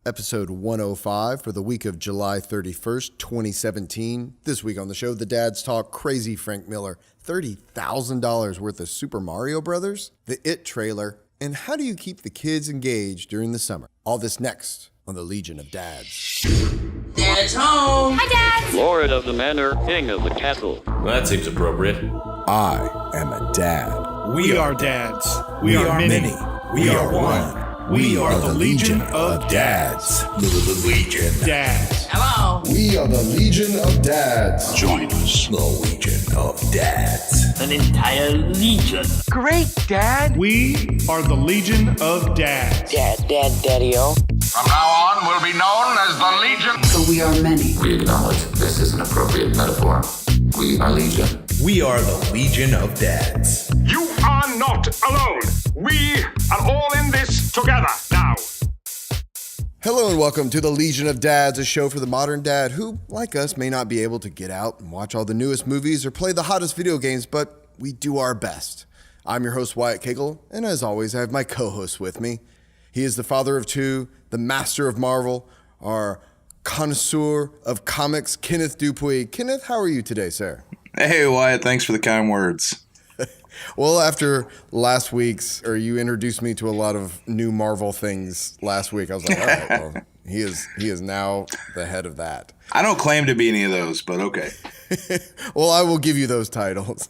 episode 105 for the week of July 31st, 2017. This week on the show, the dads talk crazy Frank Miller, $30,000 worth of Super Mario Brothers, the It trailer, and how do you keep the kids engaged during the summer? All this next on the Legion of Dads. Dad's home. Hi, Dad. Lord of the manor, king of the castle. Well, that seems appropriate. I am a dad. We are dads. We are many. We are one. We are the Legion of Dads. The Legion. Dads. Hello. We are the Legion of Dads. Join us. The Legion of Dads. An entire legion. Great, Dad. We are the Legion of Dads. Daddy-o. From now on, we'll be known as the Legion. So we are many. We acknowledge this is an appropriate metaphor. We are Legion. We are the Legion of Dads. You are not alone. We are all in this together now. Hello and welcome to the Legion of Dads, a show for the modern dad who, like us, may not be able to get out and watch all the newest movies or play the hottest video games, but we do our best. I'm your host, Wyatt Cagle, and as always, I have my co-host with me. He is the father of two, the master of Marvel, our connoisseur of comics, Kenneth Dupuy. Kenneth, how are you today, sir? Hey, Wyatt, thanks for the kind words. Well, after last week's, or you introduced me to a lot of new Marvel things last week, I was like, all right, well, he is now the head of that. I don't claim to be any of those, but okay. Well, I will give you those titles.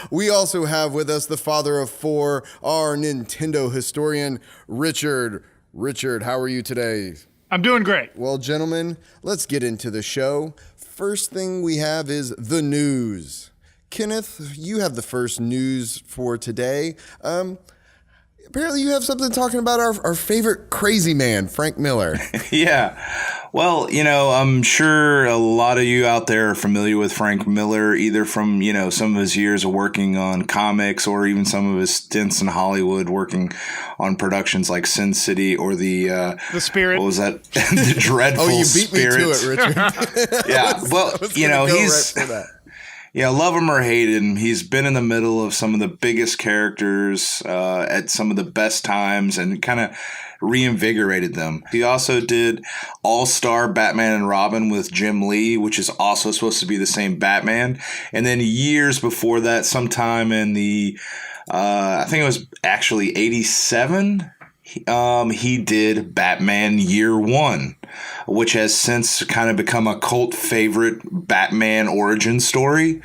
We also have with us the father of four, our Nintendo historian, Richard. Richard, how are you today? I'm doing great. Well, gentlemen, let's get into the show. First thing we have is the news. Kenneth, you have the first news for today. Apparently you have something talking about our favorite crazy man, Frank Miller. Yeah. Well, I'm sure a lot of you out there are familiar with Frank Miller, either from, some of his years of working on comics or even some of his stints in Hollywood working on productions like Sin City or the Spirit. What was that? The Dreadful Oh, you beat Spirits. me to it, Richard. Yeah. Well, he's... Right for that. Yeah, love him or hate him, he's been in the middle of some of the biggest characters at some of the best times and kind of reinvigorated them. He also did All-Star Batman and Robin with Jim Lee, which is also supposed to be the same Batman. And then years before that, sometime in the, I think it was actually 87, he did Batman Year One, which has since kind of become a cult favorite Batman origin story.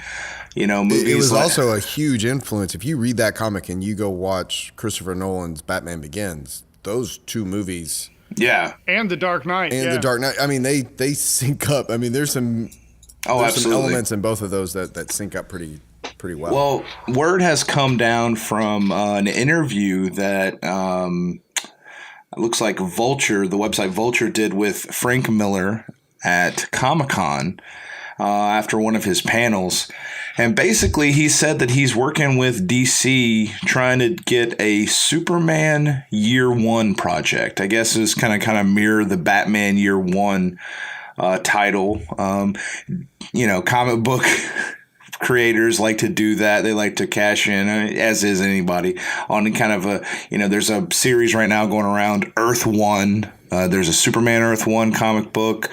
Movies. It was also a huge influence. If you read that comic and you go watch Christopher Nolan's Batman Begins, those two movies. Yeah. And The Dark Knight. And The Dark Knight. I mean, they sync up. I mean, there's some elements in both of those that sync up pretty well. Well, word has come down from an interview that it looks like Vulture, the website Vulture, did with Frank Miller at Comic-Con after one of his panels. And basically he said that he's working with DC trying to get a Superman Year One project. I guess it's kind of mirror the Batman Year One title. Comic book creators like to do that. They like to cash in, as is anybody, on kind of a, there's a series right now going around, Earth One. There's a Superman Earth One comic book,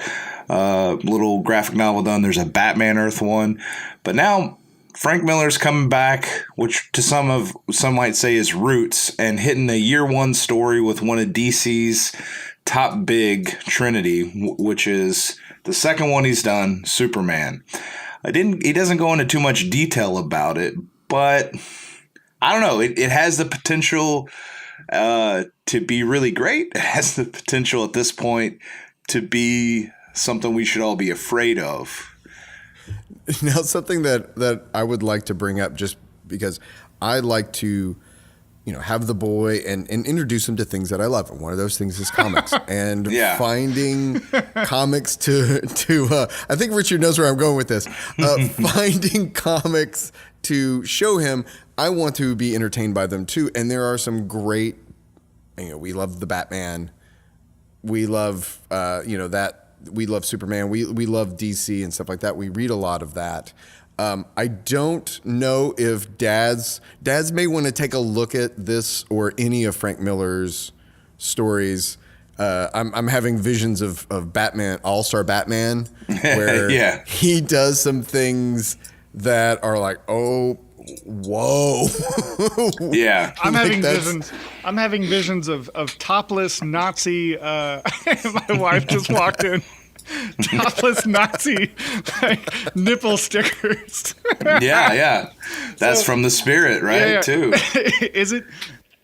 little graphic novel done. There's a Batman Earth One. But now Frank Miller's coming back, which to some might say is roots, and hitting a Year One story with one of DC's top big Trinity, which is the second one he's done, Superman. He doesn't go into too much detail about it, but I don't know. It has the potential to be really great. It has the potential at this point to be something we should all be afraid of. Now, something that I would like to bring up, just because I like to, have the boy and introduce him to things that I love. And one of those things is comics. And finding comics to I think Richard knows where I'm going with this. Finding comics to show him, I want to be entertained by them too. And there are some great, we love the Batman. We love, we love Superman. We love DC and stuff like that. We read a lot of that. I don't know if dads may want to take a look at this or any of Frank Miller's stories I'm having visions of Batman, All-Star Batman, where Yeah. he does some things that are like, oh, whoa. Yeah. I'm Like, having that's- visions. I'm having visions of topless Nazi. My wife just walked in. Topless Nazi like, nipple stickers. Yeah. That's from the spirit, right? Yeah. Too. Is it?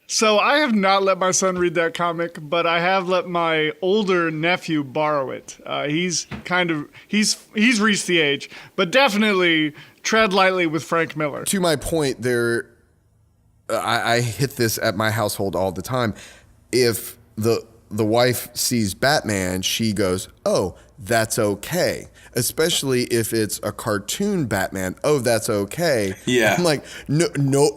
So I have not let my son read that comic, but I have let my older nephew borrow it. He's reached the age, but definitely tread lightly with Frank Miller. To my point, I hit this at my household all the time. If the wife sees Batman, she goes, "Oh, that's okay." Especially if it's a cartoon Batman. "Oh, that's okay." Yeah. I'm like, no,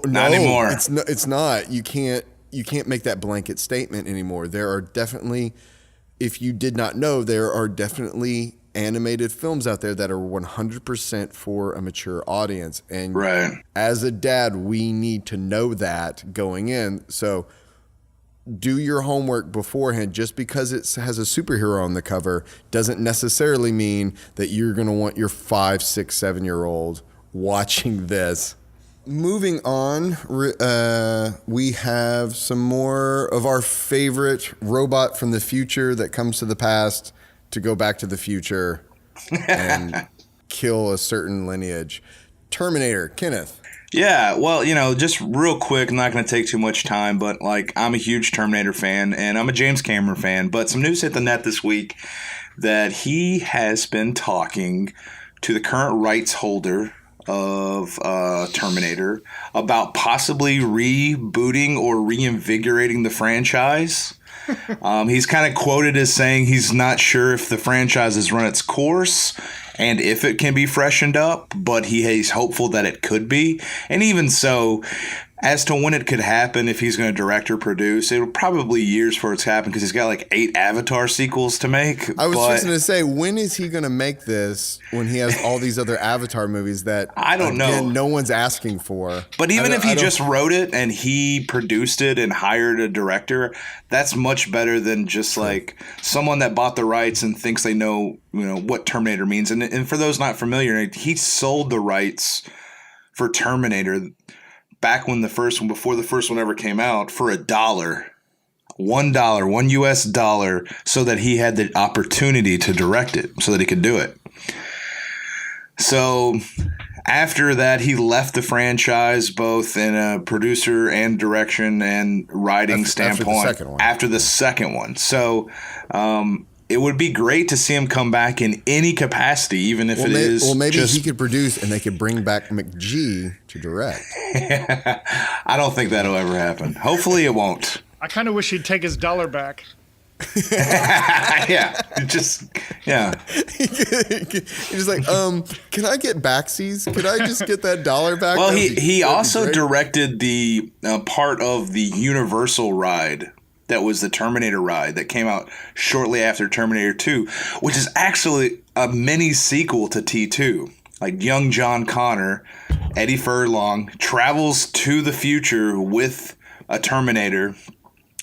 Not anymore. It's not. You can't make that blanket statement anymore. There are definitely, if you did not know, there are definitely animated films out there that are 100% for a mature audience. And Right. as a dad, we need to know that going in. So do your homework beforehand. Just because it has a superhero on the cover doesn't necessarily mean that you're going to want your 5, 6, 7-year-old watching this. Moving on, we have some more of our favorite robot from the future that comes to the past to go back to the future and kill a certain lineage. Terminator, Kenneth. Yeah, well, just real quick, I'm not going to take too much time, but like I'm a huge Terminator fan and I'm a James Cameron fan, but some news hit the net this week that he has been talking to the current rights holder of Terminator about possibly rebooting or reinvigorating the franchise. He's kind of quoted as saying he's not sure if the franchise has run its course and if it can be freshened up, but he's hopeful that it could be. And even so, as to when it could happen, if he's going to direct or produce, it'll probably years before it's happened because he's got like 8 Avatar sequels to make. I was just going to say, when is he going to make this when he has all these other Avatar movies that I don't know. No one's asking for? But even if he just wrote it and he produced it and hired a director, that's much better than just like someone that bought the rights and thinks they know, what Terminator means. And for those not familiar, he sold the rights for Terminator back when before the first one ever came out, for $1. $1 US, so that he had the opportunity to direct it, so that he could do it. So after that, he left the franchise both in a producer and direction and writing standpoint. After the second one. So it would be great to see him come back in any capacity, even if maybe he could produce and they could bring back McGee to direct. I don't think that'll ever happen. Hopefully it won't. I kind of wish he'd take his dollar back. Yeah. He's like, can I get backsies? Could I just get that dollar back? Well, he also directed the part of the Universal ride that was the Terminator ride that came out shortly after Terminator 2, which is actually a mini sequel to T2. Like young John Connor, Eddie Furlong, travels to the future with a Terminator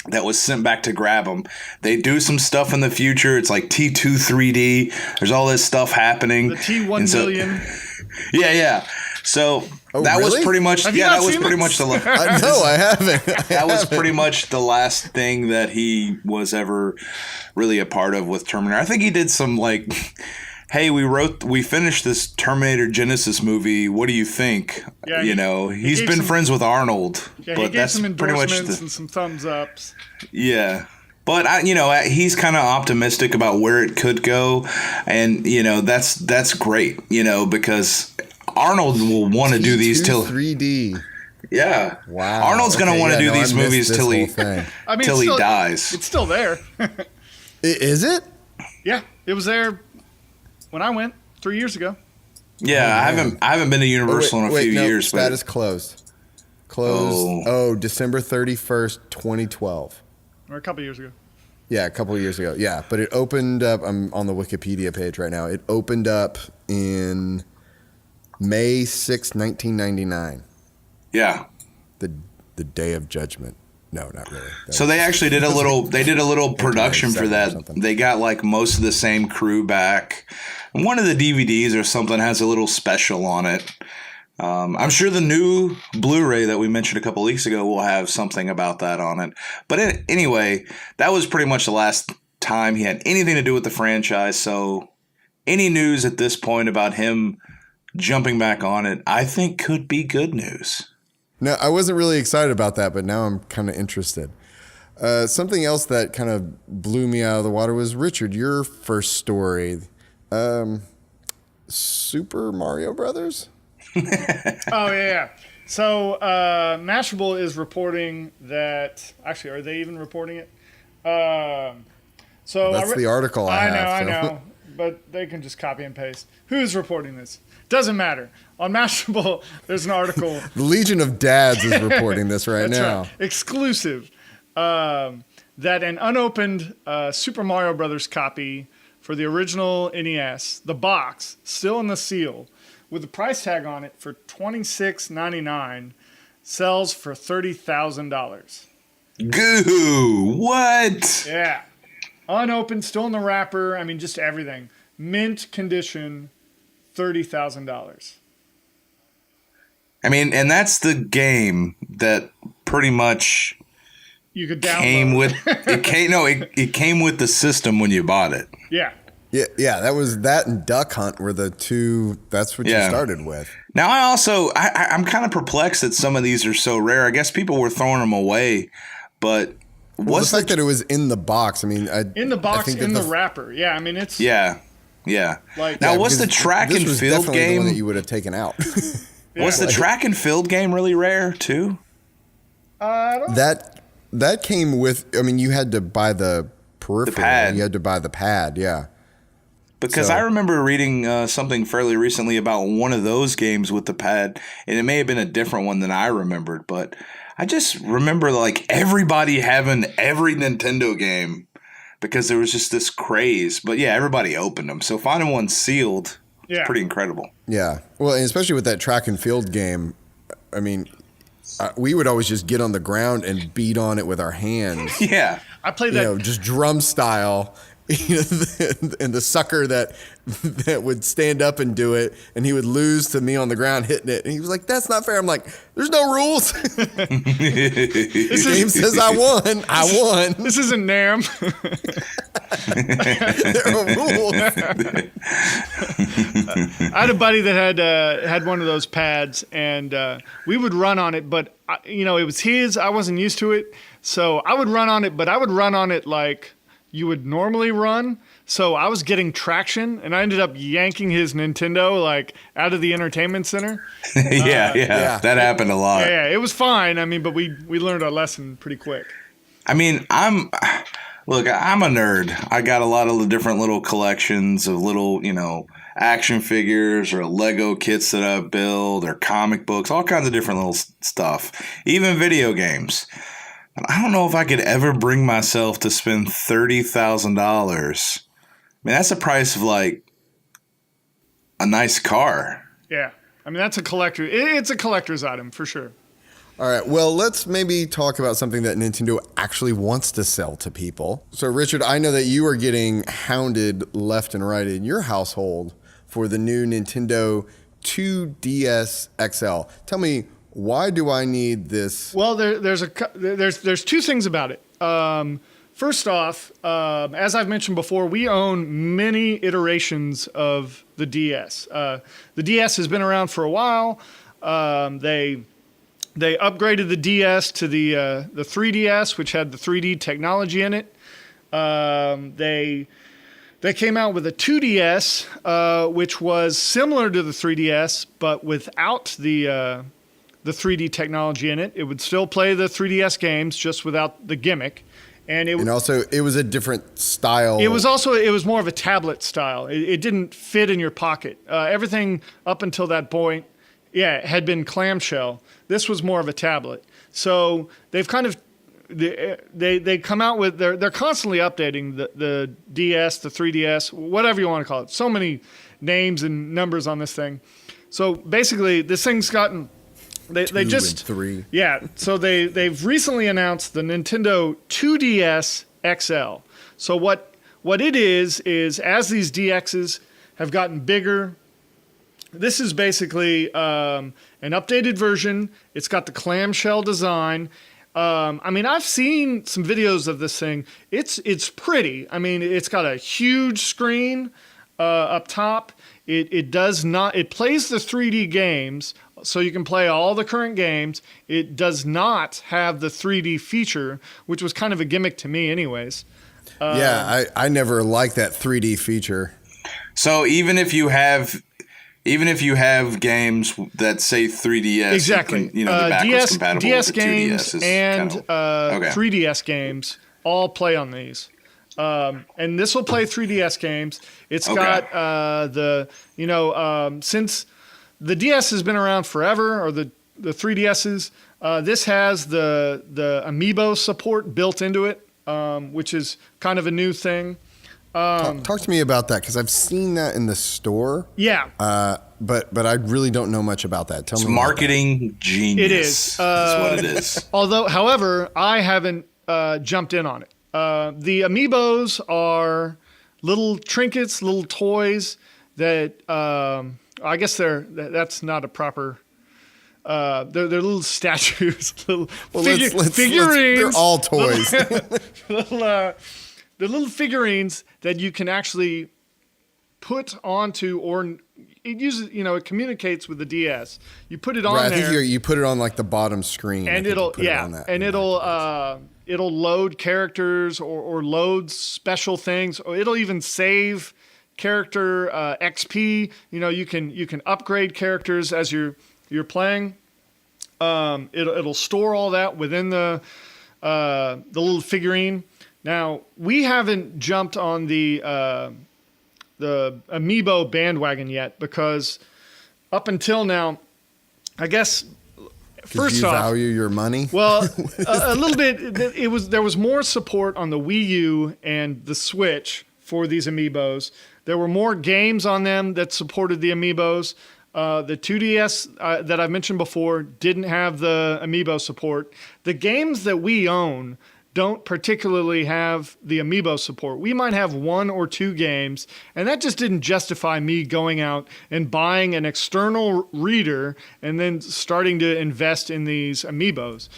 that was sent back to grab him. They do some stuff in the future. It's like T2 3D. There's all this stuff happening. The T1 million. Yeah. So that was pretty much the I haven't. That was pretty much the last thing that he was ever really a part of with Terminator. I think he did some like, hey, we finished this Terminator Genesis movie. What do you think? Yeah, he's been friends with Arnold. Yeah, but he gave that's some pretty much endorsements and some thumbs ups. Yeah. But he's kind of optimistic about where it could go, and that's great. Because Arnold will want to do these till 3D. Yeah. Wow. Arnold's going to want to do these movies till he dies. It's still there. Is it? Yeah, it was there when I went 3 years ago. Yeah, I haven't been to Universal in a few years. Status closed. December 31st, 2012. Or a couple years ago. Yeah, a couple of years ago. Yeah, but it opened up. I'm on the Wikipedia page right now. It opened up in May 6, 1999. Yeah. The Day of Judgment. No, not really. So they actually did a little. They did a little production for 1997 or that. something. They got like most of the same crew back. And one of the DVDs or something has a little special on it. I'm sure the new Blu-ray that we mentioned a couple weeks ago will have something about that on it. But anyway, that was pretty much the last time he had anything to do with the franchise. So any news at this point about him jumping back on it, I think could be good news. No, I wasn't really excited about that, but now I'm kind of interested. Something else that kind of blew me out of the water was, Richard, your first story. Super Mario Brothers? Oh, yeah. So Mashable is reporting that... Actually, are they even reporting it? So That's the article I have. I know. But they can just copy and paste. Who's reporting this? Doesn't matter. On Mashable, there's an article. The Legion of Dads is reporting this right now. Right. Exclusive. That an unopened Super Mario Brothers copy for the original NES, the box, still in the seal, with the price tag on it for $26.99, sells for $30,000. Goo! What? Yeah. Unopened, still in the wrapper. I mean, just everything. Mint condition, $30,000. I mean, and that's the game that pretty much You could download. came with it came with the system when you bought it. Yeah. Yeah, that was that and Duck Hunt were the two. That's what you started with. Now, I'm kind of perplexed that some of these are so rare. I guess people were throwing them away, but Well, the fact that it was in the box, I mean, in the box, in the wrapper. Yeah, I mean, it's... Yeah. Like, now, what's the track and field game? The one that you would have taken out. Was the track and field game really rare, too? I don't That came with, I mean, you had to buy the peripheral. The pad. You had to buy the pad, yeah. Because I remember reading something fairly recently about one of those games with the pad, and it may have been a different one than I remembered, but I just remember like everybody having every Nintendo game because there was just this craze. But yeah, everybody opened them. So finding one sealed is pretty incredible. Yeah. Well, and especially with that track and field game, I mean, we would always just get on the ground and beat on it with our hands. Yeah. I played that. You know, just drum style. And the sucker that would stand up and do it, and he would lose to me on the ground hitting it. And he was like, "That's not fair." I'm like, "There's no rules." The game says I won. I won. This isn't NAM. There are rules. I had a buddy that had one of those pads, and we would run on it. But it was his. I wasn't used to it, so I would run on it. But I would run on it like you would normally run. So I was getting traction, and I ended up yanking his Nintendo like out of the entertainment center. Yeah. That happened a lot. Yeah, it was fine. I mean, but we learned our lesson pretty quick. I mean, I'm a nerd. I got a lot of the different little collections of little, action figures or Lego kits that I build or comic books, all kinds of different little stuff, even video games. I don't know if I could ever bring myself to spend $30,000. I mean, that's the price of like a nice car. Yeah. I mean, that's a collector. It's a collector's item for sure. All right. Well, let's maybe talk about something that Nintendo actually wants to sell to people. So, Richard, I know that you are getting hounded left and right in your household for the new Nintendo 2DS XL. Tell me, why do I need this? Well, there's two things about it. First off, as I've mentioned before, we own many iterations of the DS. The DS has been around for a while. They upgraded the DS to the 3DS, which had the 3D technology in it. They came out with a 2DS, which was similar to the 3DS, but without the 3D technology in it. It would still play the 3DS games, just without the gimmick. And also, it was a different style. It was more of a tablet style. It didn't fit in your pocket. Everything up until that point, had been clamshell. This was more of a tablet. So they've kind of they come out with they're constantly updating the DS, the 3DS, whatever you want to call it. So many names and numbers on this thing. So basically, this thing's gotten they 2 just and 3. Yeah, so they've recently announced the Nintendo 2DS XL. So what it is as these DXs have gotten bigger, this is basically an updated version. It's got the clamshell design. I mean, I've seen some videos of this thing. It's pretty. I mean, it's got a huge screen up top. It plays the 3D games, so you can play all the current games. It does not have the 3D feature, which was kind of a gimmick to me anyways. I never liked that 3D feature. So even if you have games that say 3DS, exactly, they're backwards compatible DS with the games 2DS and okay. 3DS games all play on these. And this will play 3DS games. It's got since the DS has been around forever, or the 3DSs, this has the amiibo support built into it, which is kind of a new thing. Talk to me about that, because I've seen that in the store. Yeah. But I really don't know much about that. Tell me. Marketing genius. It is. That's what it is. However, I haven't jumped in on it. The amiibos are little trinkets, little toys that I guess that's not a proper. They're little statues, little figurines. They're all toys. The little figurines that you can actually put onto, or it uses, it communicates with the DS. You put it on right, there. I think you put it on like the bottom screen, and it'll load characters or load special things. Or it'll even save character XP. You can upgrade characters as you're playing. It'll store all that within the little figurine. Now, we haven't jumped on the amiibo bandwagon yet, because up until now, I guess first off, value your money. Well, a little bit. There was more support on the Wii U and the Switch for these amiibos. There were more games on them that supported the amiibos. The 2DS that I've mentioned before didn't have the amiibo support. The games that we own don't particularly have the amiibo support. We might have 1 or 2 games, and that just didn't justify me going out and buying an external reader and then starting to invest in these amiibos.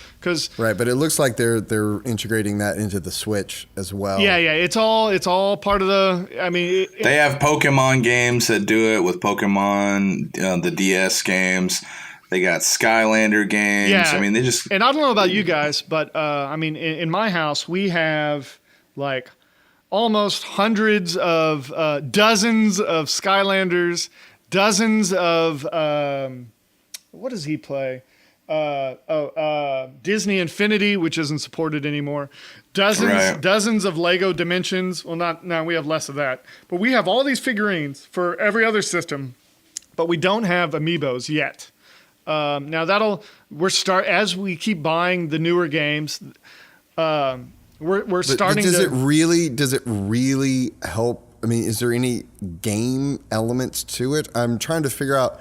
Right, but it looks like they're integrating that into the Switch as well. Yeah, it's all part of the. I mean, they have Pokemon games that do it with Pokemon, the DS games. They got Skylander games. Yeah. I mean, they just... And I don't know about you guys, but I mean, in my house, we have like almost hundreds of dozens of Skylanders, dozens of what does he play? Disney Infinity, which isn't supported anymore. Dozens of Lego Dimensions. Well, now we have less of that, but we have all these figurines for every other system, but we don't have amiibos yet. Now as we keep buying the newer games, we're starting. But does it really help? I mean, is there any game elements to it? I'm trying to figure out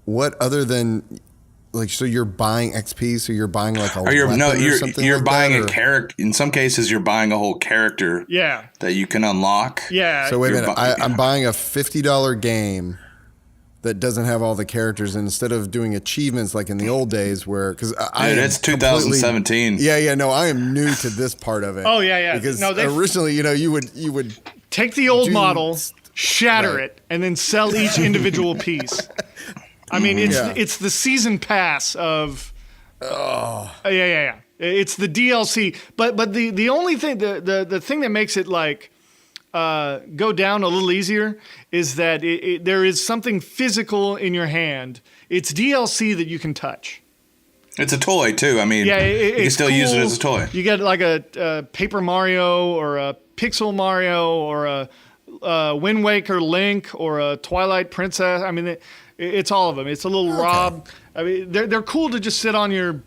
what other than like. So you're buying XP. So you're buying like a weapon or something. You're like buying that, a character. In some cases, you're buying a whole character. Yeah. That you can unlock. Yeah. So wait a minute. I'm buying a $50 game that doesn't have all the characters, and instead of doing achievements like in the old days where it's 2017. I am new to this part of it. Oh yeah because originally you would take the old model, shatter it, and then sell each individual piece. I mean, it's the season pass of it's the DLC, but the only thing the thing that makes it like go down a little easier is that there is something physical in your hand. It's DLC that you can touch. It's a toy too. I mean, you can still use it as a toy. You get like a Paper Mario or a Pixel Mario or a Wind Waker Link or a Twilight Princess. I mean, it's all of them. It's a little Rob. I mean, they're cool to just sit on your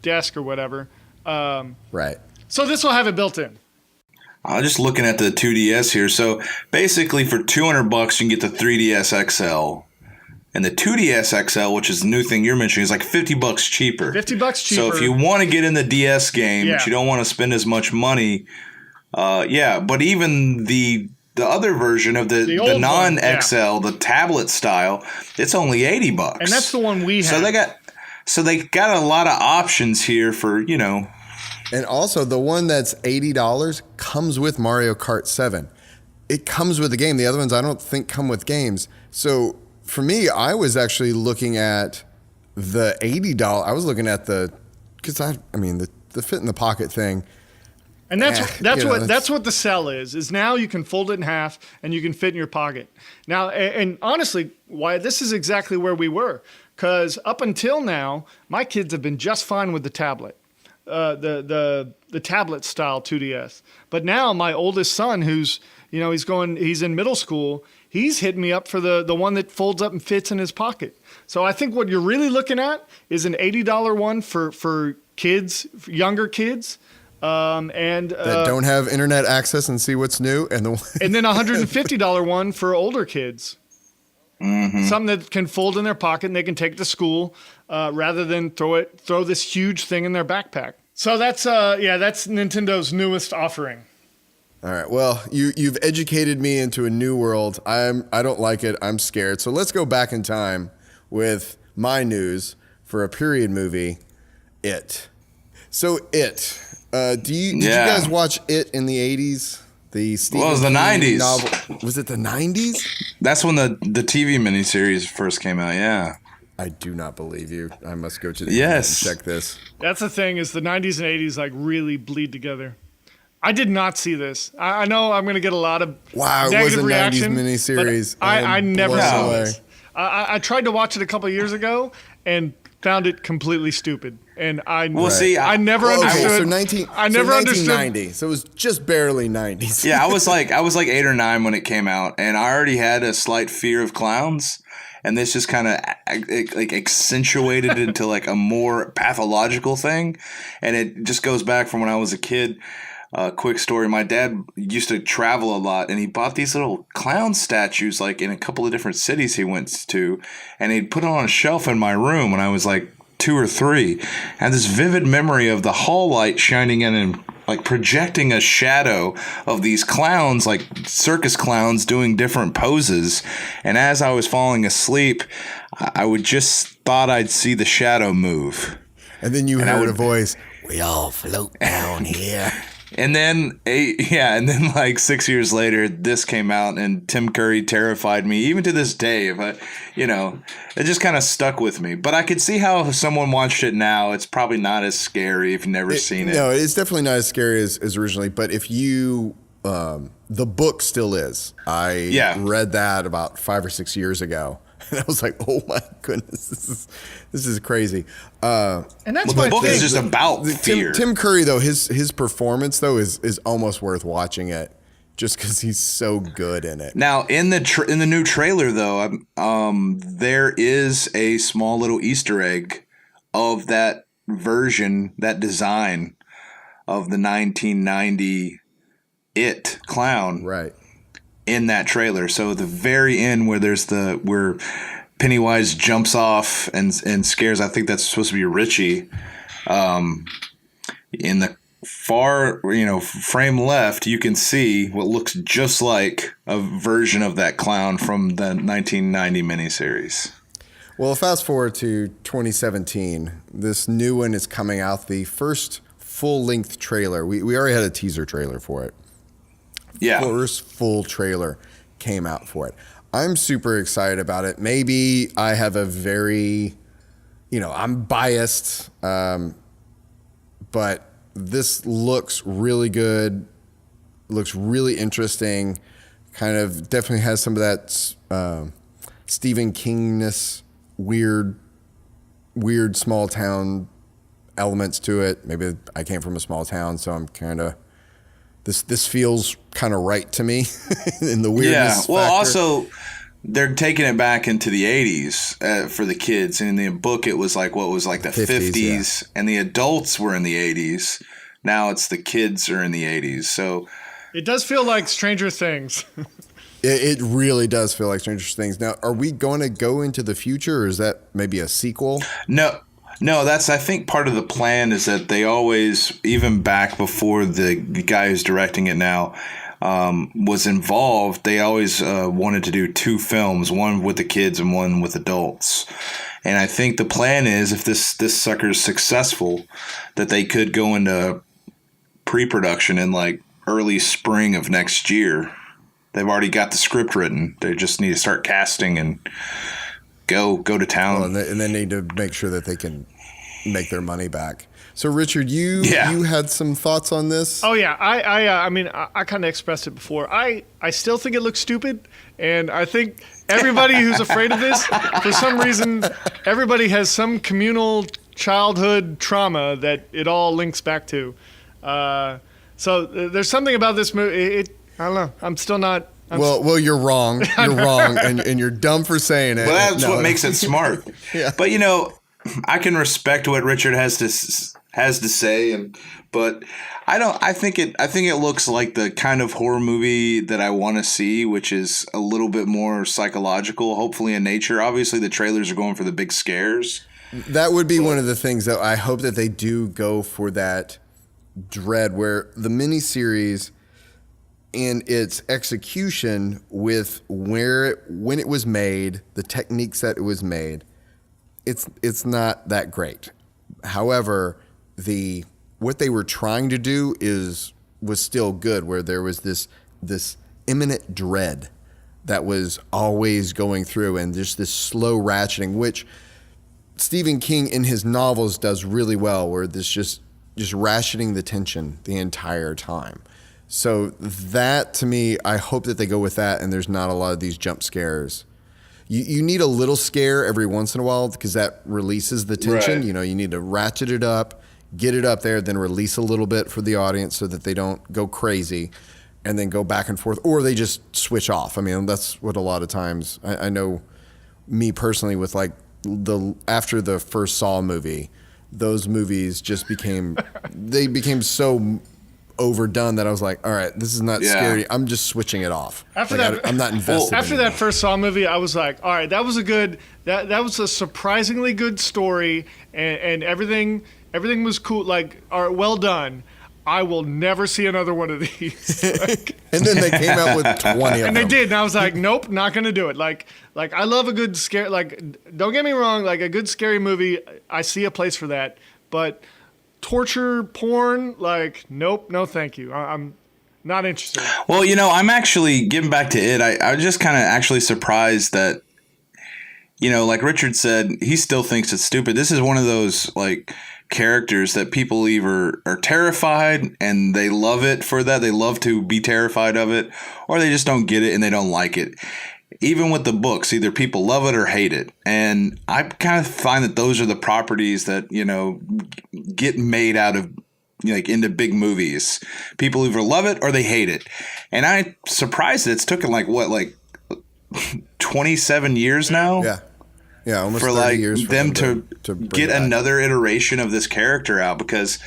desk or whatever. Right. So this will have it built in. I'm just looking at the 2DS here. So basically, for $200, you can get the 3DS XL, And the 2DS XL, which is the new thing you're mentioning, is like $50 cheaper. $50 cheaper. So if you want to get in the DS game, but you don't want to spend as much money, But even the other version of the non-XL, the tablet style, it's only $80. And that's the one we have. So they got a lot of options here for, And also the one that's $80 comes with Mario Kart 7. It comes with the game. The other ones I don't think come with games. So for me, I was actually looking at the $80. I was looking at the fit in the pocket thing. And that's what the sell is now you can fold it in half and you can fit in your pocket. Now, and honestly, why this is exactly where we were. Because up until now, my kids have been just fine with the tablet. The tablet style 2DS. But now my oldest son, who's he's in middle school, he's hitting me up for the one that folds up and fits in his pocket. So I think what you're really looking at is an $80 one for kids, for younger kids, that don't have internet access and see what's new, and then a $150 one for older kids. Mm-hmm. Something that can fold in their pocket and they can take to school rather than throw this huge thing in their backpack. So that's Nintendo's newest offering. All right. Well, you've educated me into a new world. I don't like it. I'm scared. So let's go back in time with my news for a period movie, It. So It. Did you guys watch It in the 80s? It was the 90s. Novel. Was it the 90s? That's when the TV miniseries first came out, yeah. I do not believe you. I must go to the internet and check this. That's the thing, is the 90s and 80s like really bleed together. I did not see this. I know I'm going to get a lot of negative reaction. It was a 90s miniseries. I never saw this. I tried to watch it a couple of years ago and found it completely stupid. And I never understood. I never understood. 1990. So it was just barely 90s. Yeah, I was like 8 or 9 when it came out, and I already had a slight fear of clowns. And this just kind of like accentuated it into like a more pathological thing. And it just goes back from when I was a kid. Quick story. My dad used to travel a lot, and he bought these little clown statues like in a couple of different cities he went to. And he'd put it on a shelf in my room when I was like 2 or 3. I had this vivid memory of the hall light shining in and like projecting a shadow of these clowns, like circus clowns doing different poses. And as I was falling asleep, I would just thought I'd see the shadow move. And then you heard a voice, "We all float down here." And then, like 6 years later, this came out, and Tim Curry terrified me, even to this day. But, it just kind of stuck with me. But I could see how if someone watched it now, it's probably not as scary if you've never seen it. No, it's definitely not as scary as originally. But if you, the book still is. I read that about 5 or 6 years ago. And I was like, oh my goodness, this is crazy. And that's the book is just about fear. Tim Curry, though, his performance, though, is almost worth watching it just because he's so good in it. Now, in the new trailer, though, there is a small little Easter egg of that version, that design of the 1990 It clown. Right. In that trailer. So at the very end where Pennywise jumps off and scares, I think that's supposed to be Richie. In the far, frame left, you can see what looks just like a version of that clown from the 1990 miniseries. Well, fast forward to 2017. This new one is coming out, the first full-length trailer. We already had a teaser trailer for it. Yeah. First full trailer came out for it. I'm super excited about it. Maybe I have a very, I'm biased, but this looks really good, looks really interesting, kind of definitely has some of that Stephen King-ness, weird small town elements to it. Maybe I came from a small town, so I'm kind of... This feels kind of right to me in the weirdness Yeah, well, factor. Also, they're taking it back into the 80s for the kids. And in the book, it was like the 50s and the adults were in the 80s. Now it's the kids are in the 80s. So it does feel like Stranger Things. It really does feel like Stranger Things. Now, are we going to go into the future, or is that maybe a sequel? No, that's, I think, part of the plan is that they always, even back before the guy who's directing it now was involved, they always wanted to do 2 films, one with the kids and one with adults. And I think the plan is, if this sucker is successful, that they could go into pre-production in like early spring of next year. They've already got the script written. They just need to start casting and go to town. Well, and they need to make sure that they can make their money back. So, Richard, you had some thoughts on this? Oh yeah, I mean, I kind of expressed it before. I still think it looks stupid, and I think everybody who's afraid of this, for some reason, everybody has some communal childhood trauma that it all links back to. So there's something about this movie. I don't know. I'm still not. Well, you're wrong. You're wrong, and you're dumb for saying it. Well, that's what makes it smart. Yeah. But I can respect what Richard has to say, but I think it looks like the kind of horror movie that I want to see, which is a little bit more psychological, hopefully in nature. Obviously, the trailers are going for the big scares. That would be one of the things that I hope that they do go for, that dread, where the miniseries and its execution with when it was made, the techniques that it was made, it's not that great. However, what they were trying to do was still good, where there was this imminent dread that was always going through, and just this slow ratcheting, which Stephen King in his novels does really well, where this just ratcheting the tension the entire time. So that, to me, I hope that they go with that, and there's not a lot of these jump scares. You need a little scare every once in a while, because that releases the tension. Right. You need to ratchet it up, get it up there, then release a little bit for the audience so that they don't go crazy and then go back and forth, or they just switch off. I mean, that's what a lot of times, I know me personally, with like after the first Saw movie, those movies just became so overdone that I was like, all right, this is not scary. I'm just switching it off. After like, that, I'm not invested. After that first Saw movie, I was like, all right, that was a surprisingly good story, and everything was cool. Like, all right, well done. I will never see another one of these. And then they came out with 20 of them. And they did, and I was like, nope, not gonna do it. Like I love a good scare. Like, don't get me wrong, like a good scary movie, I see a place for that. But torture porn, like, nope, no, thank you. I'm not interested. Well, I'm actually getting back to it. I was just kind of actually surprised that, like Richard said, he still thinks it's stupid. This is one of those like characters that people either are terrified and they love it for that. They love to be terrified of it, or they just don't get it and they don't like it. Even with the books, either people love it or hate it. And I kind of find that those are the properties that, get made out of, like, into big movies. People either love it or they hate it. And I'm surprised that it's taken like 27 years now? Yeah. Yeah, almost for 30 like years for them to get another iteration of this character out, because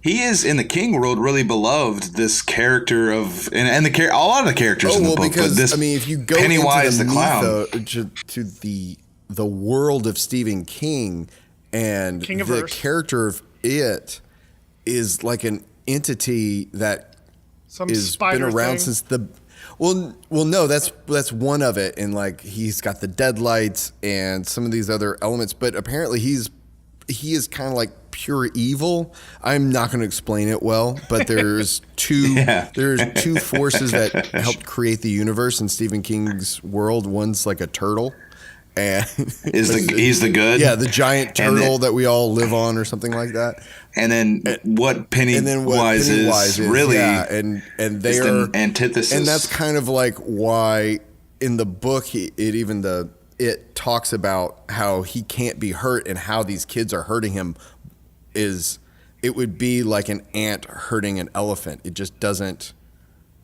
he is in the King world really beloved. This character of and a lot of the characters in the book. Because this if you go Pennywise into the clown to the world of Stephen King, and the character of it is like an entity that has been around since the. Well, no, that's one of it, and like he's got the deadlights and some of these other elements, but apparently he is kind of like pure evil. I'm not going to explain it well, but there's two forces that helped create the universe in Stephen King's world. One's like a turtle, and he's the good, the giant turtle that we all live on, or something like that. And then what Pennywise is really, and they are the antithesis, and that's kind of like why in the book it talks about how he can't be hurt, and how these kids are hurting him. It would be like an ant hurting an elephant. It just doesn't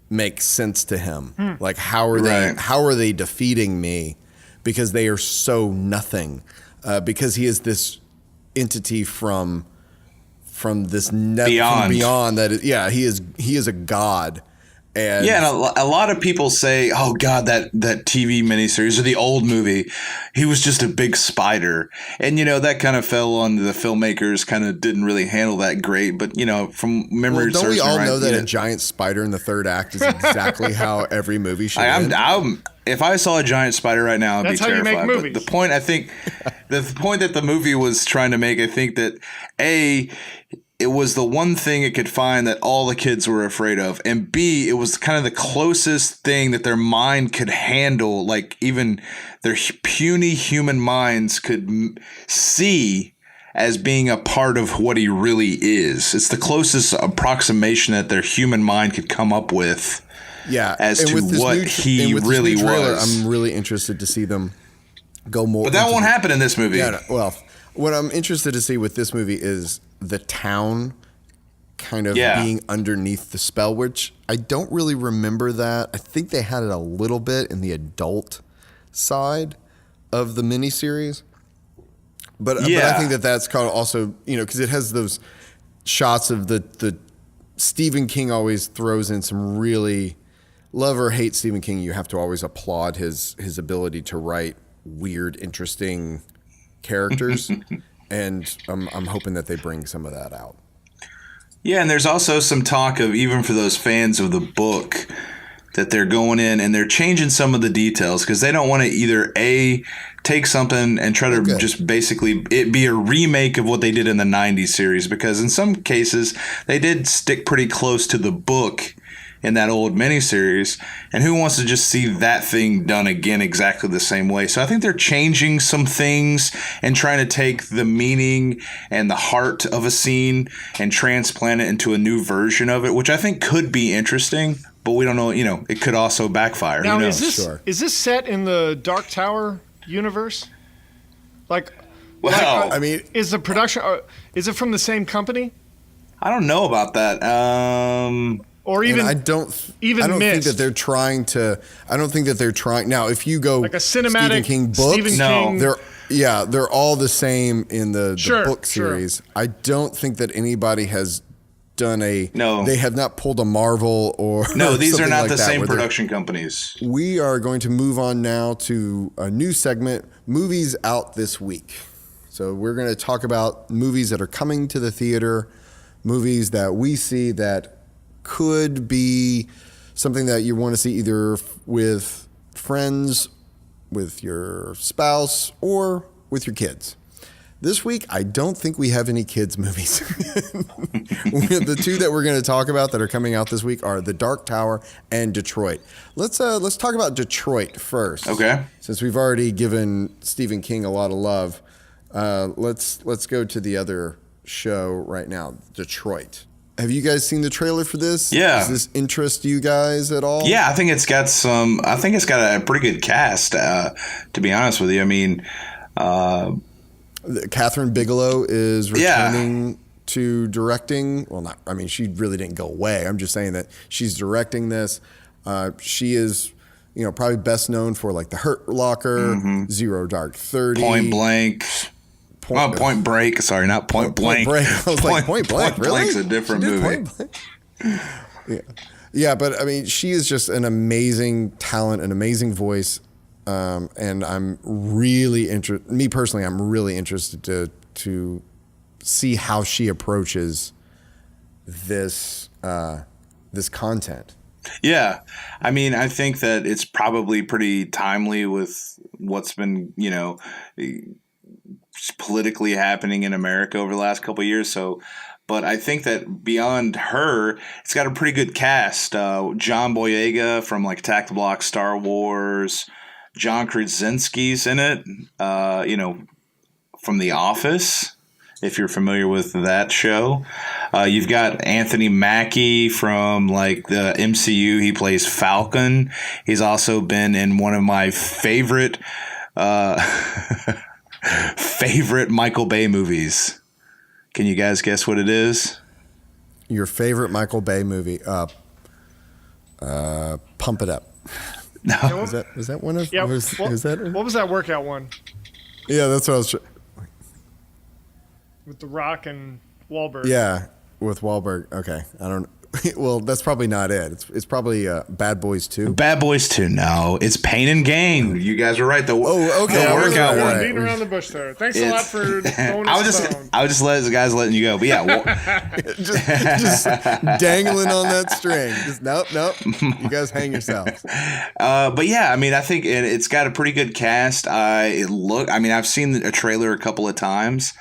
make sense to him. Like, how are they defeating me? Because they are so nothing. Because he is this entity from this beyond. From beyond that. He is a god, And yeah, and a lot of people say, "Oh God, that TV miniseries or the old movie, he was just a big spider." And that kind of fell on the filmmakers. Kind of didn't really handle that great. But from memory, don't we serves me all right, know that a giant spider in the third act is exactly how every movie should end? If I saw a giant spider right now, I'd That's be how you terrified. make But movies. the point I think, the point that the movie was trying to make, I think that it was the one thing it could find that all the kids were afraid of, and B, it was kind of the closest thing that their mind could handle, like even their puny human minds could see as being a part of what he really is. It's the closest approximation that their human mind could come up with. Yeah, as to what he really was. I'm really interested to see them go more. But that won't happen in this movie. Yeah, no, well, what I'm interested to see with this movie is the town kind of being underneath the spell, which I don't really remember that. I think they had it a little bit in the adult side of the miniseries. But I think that's kind of also, because it has those shots of the Stephen King always throws in some really, love or hate Stephen King, you have to always applaud his ability to write weird, interesting characters. And I'm hoping that they bring some of that out. Yeah, and there's also some talk of, even for those fans of the book, that they're going in and they're changing some of the details because they don't want to either take something and try to just basically it be a remake of what they did in the 90s series, because in some cases they did stick pretty close to the book in that old miniseries, and who wants to just see that thing done again exactly the same way? So I think they're changing some things and trying to take the meaning and the heart of a scene and transplant it into a new version of it, which I think could be interesting, but we don't know, it could also backfire. Now, who knows? is this set in the Dark Tower universe? I mean, is the production, is it from the same company? I don't know about that. Or even I don't think that they're trying to. I don't think that they're trying. Now, if you go like a cinematic Stephen King books, King. they're all the same in the book series. Sure. I don't think that anybody has done No. They have not pulled a Marvel or No, these are something not like the that, same where they're- production companies. We are going to move on now to a new segment, movies out this week. So we're going to talk about movies that are coming to the theater, movies that we see that could be something that you want to see either with friends, with your spouse, or with your kids. This week, I don't think we have any kids' movies. The two that we're going to talk about that are coming out this week are The Dark Tower and Detroit. Let's talk about Detroit first. Okay. Since we've already given Stephen King a lot of love, let's go to the other show right now, Detroit. Have you guys seen the trailer for this? Yeah. Does this interest you guys at all? Yeah, I think it's got a pretty good cast, to be honest with you. I mean, Catherine Bigelow is returning to directing. Well, she really didn't go away. I'm just saying that she's directing this. She is, probably best known for like The Hurt Locker, Zero Dark 30. Point Blank. Point Break. Sorry, not Point Blank. Point Break. I was like, Point Blank, really? Blank's a different movie. Yeah, but she is just an amazing talent, an amazing voice. And I'm really interested. Me personally, I'm really interested to see how she approaches this content. Yeah, I think that it's probably pretty timely with what's been politically happening in America over the last couple of years. So, but I think that beyond her, it's got a pretty good cast. John Boyega from like Attack the Block, Star Wars. John Krasinski's in it, from The Office, if you're familiar with that show. You've got Anthony Mackie from like the MCU. He plays Falcon. He's also been in one of my favorite Michael Bay movies. Can you guys guess what it is? Your favorite Michael Bay movie? Pump It Up. No. Was that one of? Yeah. Was that? What was that workout one? Yeah, that's what I was. With The Rock and Wahlberg. Yeah, with Wahlberg. Okay, I don't. Well, that's probably not it. It's probably Bad Boys 2. Bad Boys 2. No, it's Pain and Gain. You guys are right. The workout one. Beating around the bush there. Thanks a lot for throwing I us was just letting the guys letting you go. But just dangling on that string. Just nope. You guys hang yourselves. But yeah, I mean, I think it's got a pretty good cast. I've seen a trailer a couple of times.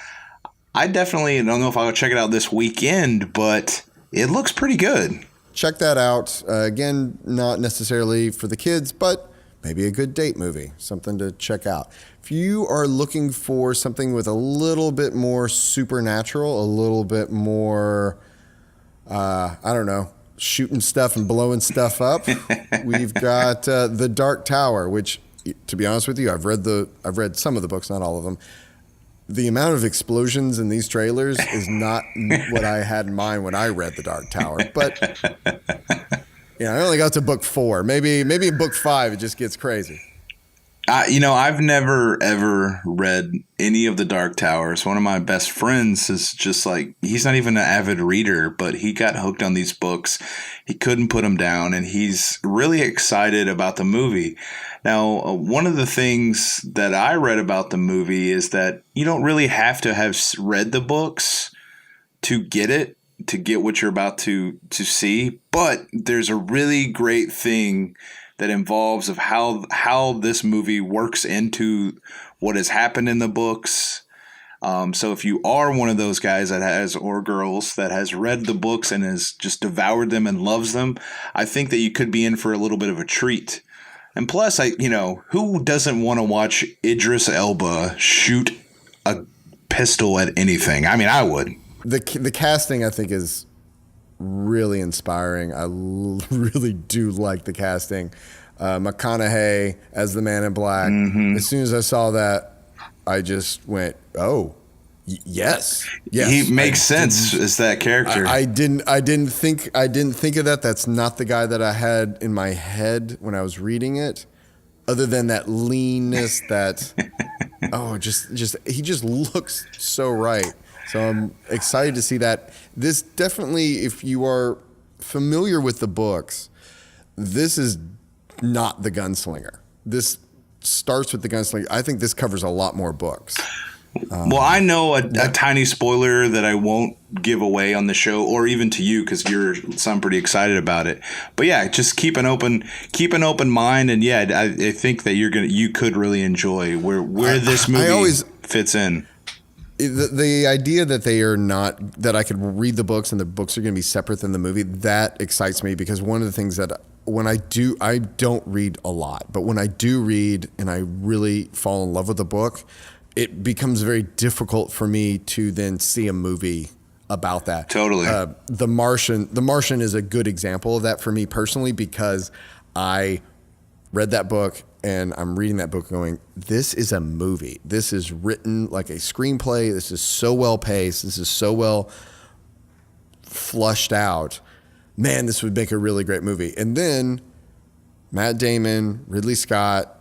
I definitely don't know if I'll check it out this weekend, but it looks pretty good. Check that out. Again, not necessarily for the kids, but maybe a good date movie, something to check out. If you are looking for something with a little bit more supernatural, a little bit more, shooting stuff and blowing stuff up, we've got The Dark Tower, which, to be honest with you, I've read some of the books, not all of them. The amount of explosions in these trailers is not what I had in mind when I read The Dark Tower. But I only got to book 4. Maybe in book 5 it just gets crazy. I've never ever read any of The Dark Towers. One of my best friends is just like, he's not even an avid reader, but he got hooked on these books. He couldn't put them down, and he's really excited about the movie. Now, one of the things that I read about the movie is that you don't really have to have read the books to get what you're about to see, but there's a really great thing that involves of how this movie works into what has happened in the books. So if you are one of those guys or girls that has read the books and has just devoured them and loves them, I think that you could be in for a little bit of a treat. And plus, who doesn't want to watch Idris Elba shoot a pistol at anything? I mean, I would. The casting, I think, is really inspiring. I really do like the casting. McConaughey as the Man in Black. Mm-hmm. As soon as I saw that, I just went, "Oh, yes." He makes sense as that character. I didn't think of that. That's not the guy that I had in my head when I was reading it. Other than that leanness, that he just looks so right. So I'm excited to see that. This definitely, if you are familiar with the books, this is not the gunslinger. This starts with the gunslinger. I think this covers a lot more books. Well, I know a tiny spoiler that I won't give away on the show, or even to you, because I'm pretty excited about it. But yeah, just keep an open mind, and yeah, I think that you could really enjoy where this movie fits in. The idea that they are not, that I could read the books and the books are going to be separate than the movie, that excites me, because one of the things that when I don't read a lot, but when I do read and I really fall in love with a book, it becomes very difficult for me to then see a movie about that. Totally. The Martian is a good example of that for me personally, because I read that book and I'm reading that book going, this is a movie. This is written like a screenplay. This is so well paced. This is so well flushed out. Man, this would make a really great movie. And then Matt Damon, Ridley Scott,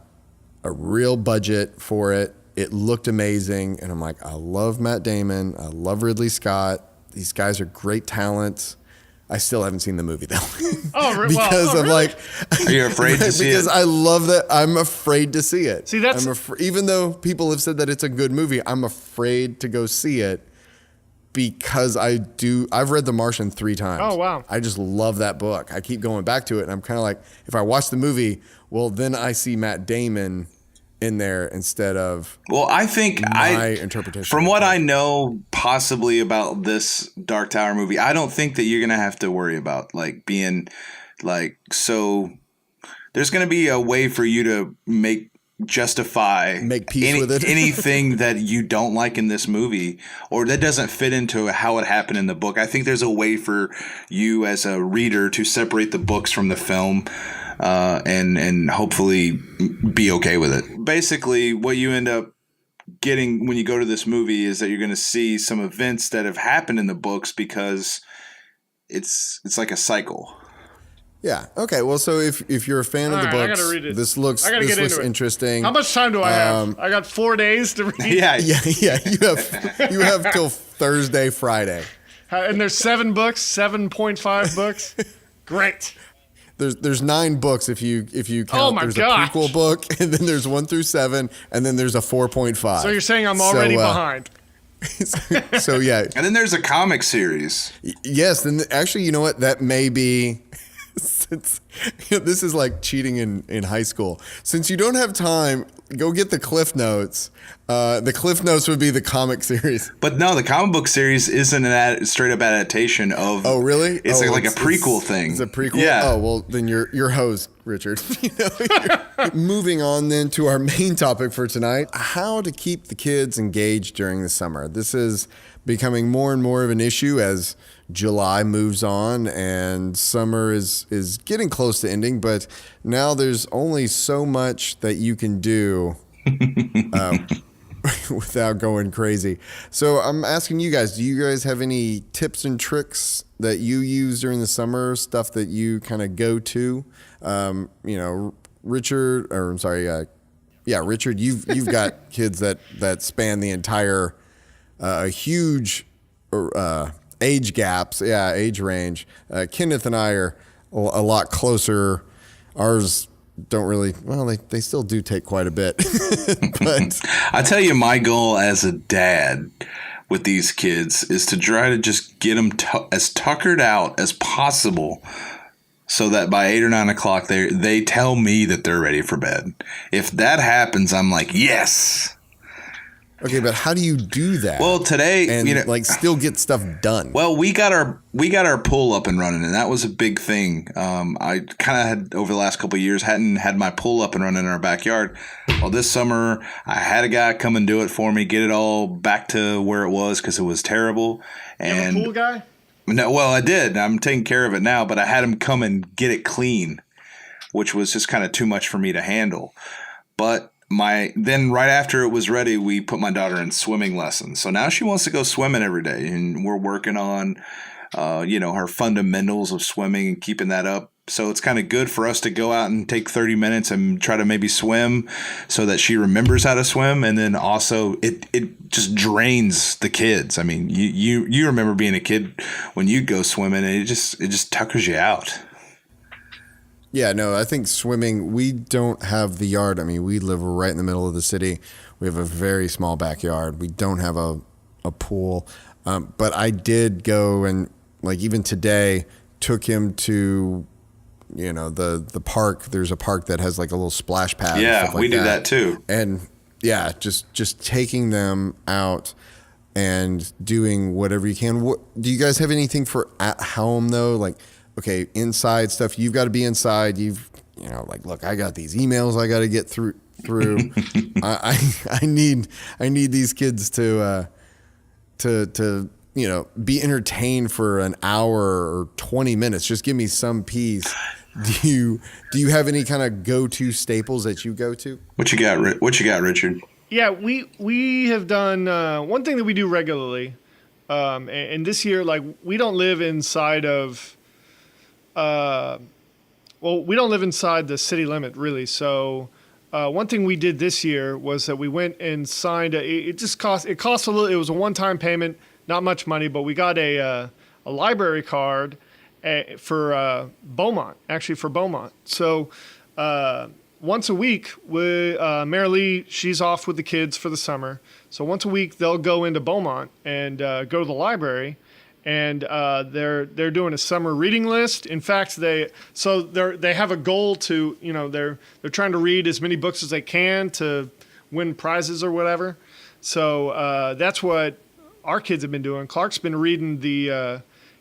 a real budget for it. It looked amazing. And I'm like, I love Matt Damon. I love Ridley Scott. These guys are great talents. I still haven't seen the movie though. Because I'm like, are you afraid to see it? Because I love that. I'm afraid to see it. See, that's even though people have said that it's a good movie, I'm afraid to go see it because I've read The Martian 3 times. Oh, wow. I just love that book. I keep going back to it, and I'm kind of like, if I watch the movie, well, then I see Matt Damon in there instead of I think my interpretation. From what I know possibly about this Dark Tower movie, I don't think that you're gonna have to worry about like being like, so there's gonna be a way for you to make peace with it. Anything that you don't like in this movie or that doesn't fit into how it happened in the book. I think there's a way for you as a reader to separate the books from the film. And hopefully be okay with it. Basically, what you end up getting when you go to this movie is that you're going to see some events that have happened in the books because it's like a cycle. Yeah. Okay. Well, so if you're a fan of the books, I gotta read it. this looks interesting. How much time do I have? I got 4 days to read. Yeah. You have till Thursday, Friday. And there's 7 books, 7.5 books. Great. There's 9 books if you count. Oh my there's gosh. a prequel book, and then there's 1 through 7, and then there's a 4.5. So you're saying I'm already behind. So yeah. And then there's a comic series. Yes, and actually, you know what? That may be. Since this is like cheating in high school. Since you don't have time, go get the Cliff Notes. The Cliff Notes would be the comic series. But no, the comic book series isn't an straight up adaptation of. Oh, really? It's like a prequel thing. It's a prequel. Yeah. Oh well, then you're hosed, Richard. Moving on then to our main topic for tonight: how to keep the kids engaged during the summer. This is becoming more and more of an issue as July moves on and summer is getting close to ending, but now there's only so much that you can do without going crazy. So I'm asking you guys, do you guys have any tips and tricks that you use during the summer, stuff that you kind of go to? Richard, Richard, you've got kids that span the entire huge age gaps, age range. Kenneth and I are a lot closer. Ours don't really, well, they still do take quite a bit. But I tell you, my goal as a dad with these kids is to try to just get them as tuckered out as possible so that by 8 or 9 o'clock, they tell me that they're ready for bed. If that happens, I'm like, yes. Okay, but how do you do that? Well, today, and still get stuff done. Well, we got our pool up and running, and that was a big thing. I kind of had over the last couple of years hadn't had my pool up and running in our backyard. Well, this summer I had a guy come and do it for me, get it all back to where it was because it was terrible. And you have a pool guy? No, well, I did. I'm taking care of it now, but I had him come and get it clean, which was just kind of too much for me to handle. But then right after it was ready, we put my daughter in swimming lessons. So now she wants to go swimming every day, and we're working on, her fundamentals of swimming and keeping that up. So it's kind of good for us to go out and take 30 minutes and try to maybe swim so that she remembers how to swim. And then also it just drains the kids. I mean, you remember being a kid when you'd go swimming, and it just tuckers you out. Yeah, no, I think swimming, we don't have the yard. I mean, we live right in the middle of the city. We have a very small backyard. We don't have a pool. But I did go and, even today, took him to, the park. There's a park that has a little splash pad. Yeah, and stuff we do that too. And yeah, just taking them out and doing whatever you can. Do you guys have anything for at home though? Okay, inside stuff, you've got to be inside. Look, I got these emails I got to get through. I need these kids to be entertained for an hour or 20 minutes. Just give me some peace. Do you have any kind of go-to staples that you go to? What you got, Richard? Yeah, we have done one thing that we do regularly, and this year, we don't live inside of. We don't live inside the city limit, really. So one thing we did this year was that we went and signed. It cost a little. It was a one-time payment, not much money, but we got a library card for Beaumont. Actually, for Beaumont. So once a week, Mary Lee, she's off with the kids for the summer. So once a week, they'll go into Beaumont and go to the library. And they're doing a summer reading list. In fact, they have a goal to they're trying to read as many books as they can to win prizes or whatever. So that's what our kids have been doing. Clark's been reading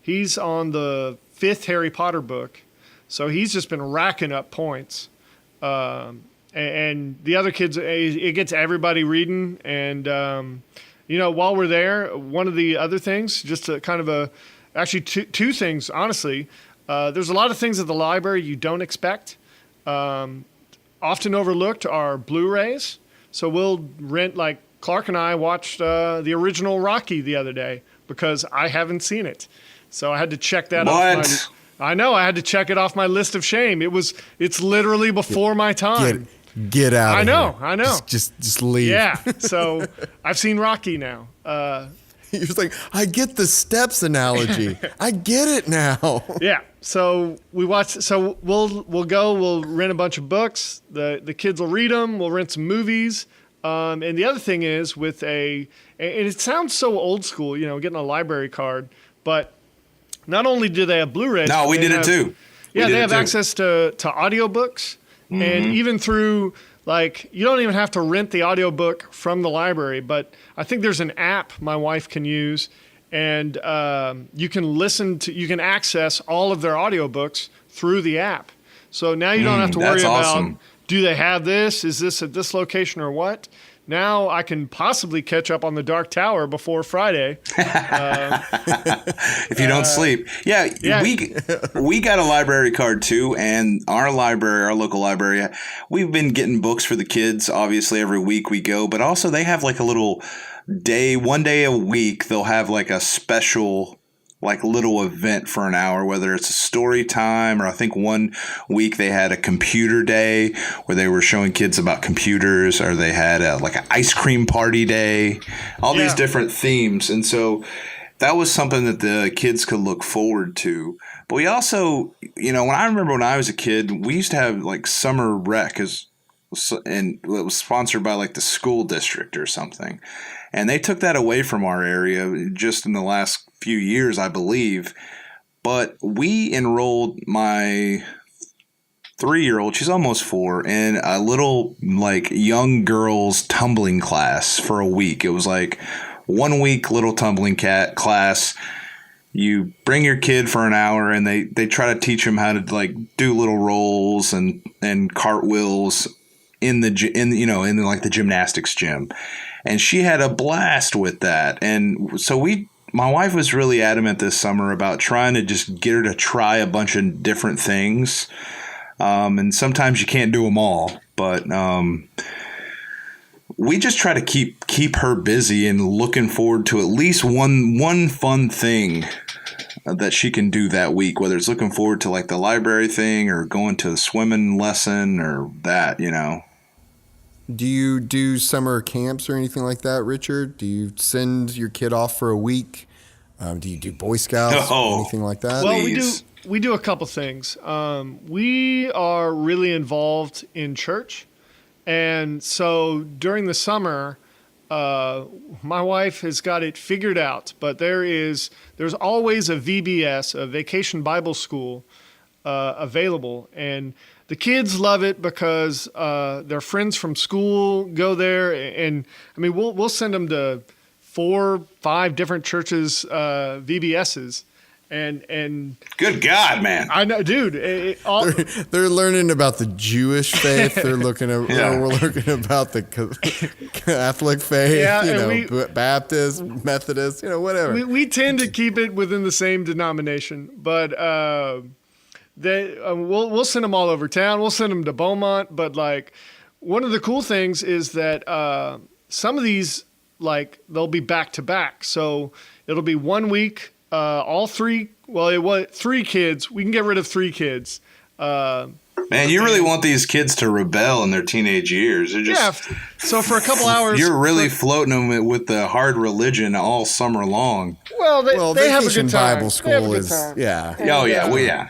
he's on the 5th Harry Potter book, so he's just been racking up points. And the other kids, it gets everybody reading and. While we're there, one of the other things, just to kind of actually two things, honestly. There's a lot of things at the library you don't expect. Often overlooked are Blu-rays. So we'll rent, Clark and I watched the original Rocky the other day because I haven't seen it. So I had to check that off. I know, I had to check it off my list of shame. It's literally before my time. Get out of here. I know. Just leave. Yeah. So I've seen Rocky now. You're just like, I get the steps analogy. I get it now. Yeah. So we watch. So we'll go. We'll rent a bunch of books. The kids will read them. We'll rent some movies. And the other thing is and it sounds so old school, getting a library card. But not only do they have Blu-rays. No, we did it too. Yeah, they have access to audiobooks, and even through. Like, you don't even have to rent the audiobook from the library, but I think there's an app my wife can use, and you can access all of their audiobooks through the app. So now you don't have to worry about, do they have this? Is this at this location or what? Now I can possibly catch up on the Dark Tower before Friday. If you don't sleep. Yeah. We got a library card too. And our local library, we've been getting books for the kids. Obviously, every week we go. But also they have like a little one day a week, they'll have like a special like little event for an hour, whether it's a story time or I think one week they had a computer day where they were showing kids about computers, or they had like an ice cream party day, all these different themes. And so that was something that the kids could look forward to. But we also, when I remember when I was a kid, we used to have like summer rec and it was sponsored by like the school district or something. And they took that away from our area just in the last few years, I believe. But we enrolled my 3-year-old, she's almost 4, in a little like young girls tumbling class for a week. It was like 1 week little tumbling class. You bring your kid for an hour and they try to teach them how to like do little rolls and cartwheels in the gymnastics gym. And she had a blast with that. And so my wife was really adamant this summer about trying to just get her to try a bunch of different things. And sometimes you can't do them all, but we just try to keep her busy and looking forward to at least one fun thing that she can do that week, whether it's looking forward to like the library thing or going to a swimming lesson or that, Do you do summer camps or anything like that, Richard? Do you send your kid off for a week? Do you do Boy Scouts or anything like that? Well, we do a couple things. We are really involved in church. And so during the summer, my wife has got it figured out. But there's always a VBS, a Vacation Bible School, available. And the kids love it because their friends from school go there, and I mean we'll send them to 4, 5 different churches VBSs, and good God, man! I know, dude. They're learning about the Jewish faith. They're looking at we're looking about the Catholic faith. Baptist, Methodist, whatever. We tend to keep it within the same denomination, but. We'll send them all over town. We'll send them to Beaumont. But like, one of the cool things is that some of these, like, they'll be back to back. So it'll be 1 week, all 3. Well, it was 3 kids. We can get rid of 3 kids. Man, you really want these kids to rebel in their teenage years. They're just, so for a couple hours, you're really floating them with the hard religion all summer long. Well, they have a good time. Bible school is yeah.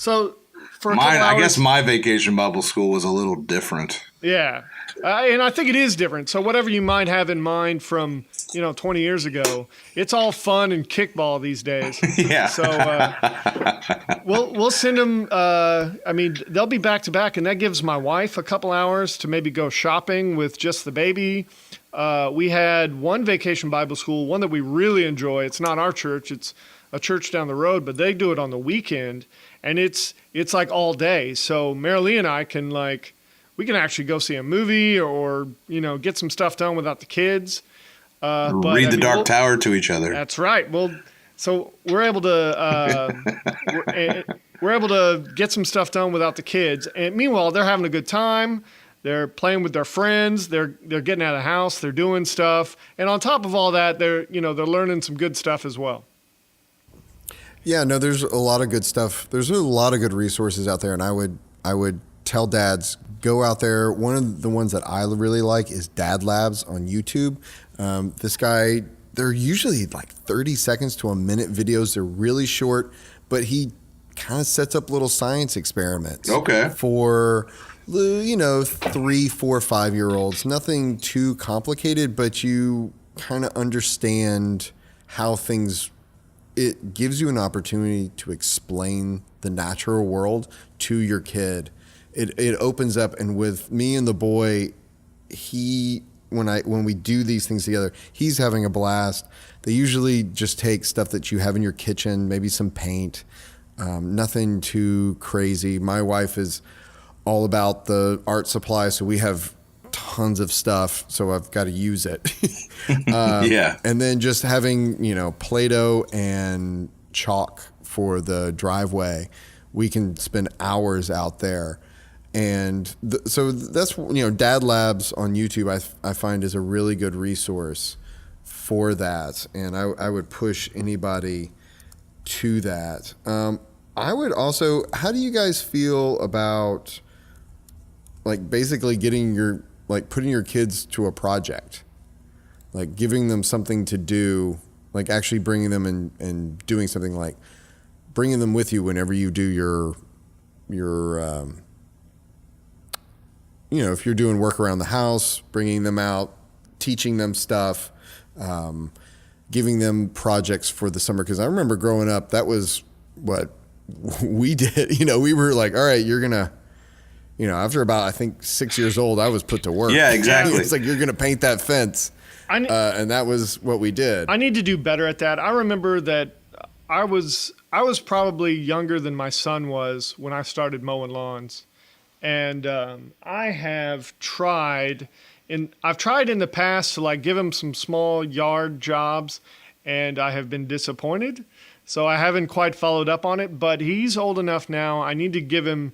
So for a couple hours, I guess my Vacation Bible School was a little different. Yeah, and I think it is different. So whatever you might have in mind from 20 years ago, it's all fun and kickball these days. Yeah. So we'll send them. I mean, they'll be back to back, and that gives my wife a couple hours to maybe go shopping with just the baby. We had one Vacation Bible School, one that we really enjoy. It's not our church; it's a church down the road, but they do it on the weekend. And it's like all day. So Marilee and I can we can actually go see a movie or, get some stuff done without the kids. Read the Dark Tower to each other. That's right. Well, so we're able to we're able to get some stuff done without the kids. And meanwhile, they're having a good time. They're playing with their friends. They're getting out of the house. They're doing stuff. And on top of all that, they're learning some good stuff as well. Yeah, no, there's a lot of good stuff. There's a lot of good resources out there, and I would tell dads, go out there. One of the ones that I really like is Dad Labs on YouTube. This they're usually like 30 seconds to a minute videos. They're really short, but he kind of sets up little science experiments. Okay. For, 3, 4, 5-year-olds. Nothing too complicated, but you kind of understand how things. It gives you an opportunity to explain the natural world to your kid. It opens up, and with me and the boy, when we do these things together, he's having a blast. They usually just take stuff that you have in your kitchen, maybe some paint, nothing too crazy. My wife is all about the art supply, so we have tons of stuff, so I've got to use it. Yeah. And then just having, Play-Doh and chalk for the driveway, we can spend hours out there. And so that's, Dad Labs on YouTube, I find is a really good resource for that. And I would push anybody to that. I would also, how do you guys feel about like basically putting your kids to a project, like giving them something to do, like actually bringing them and doing something, like bringing them with you whenever you do your if you're doing work around the house, bringing them out, teaching them stuff, giving them projects for the summer. Because I remember growing up, that was what we did. We were like, all right, you're going to, after about, I think 6 years old, I was put to work. Yeah, exactly. It's like, you're going to paint that fence. And that was what we did. I need to do better at that. I remember that I was probably younger than my son was when I started mowing lawns. And I have tried in the past to like give him some small yard jobs, and I have been disappointed. So I haven't quite followed up on it, but he's old enough now. I need to get him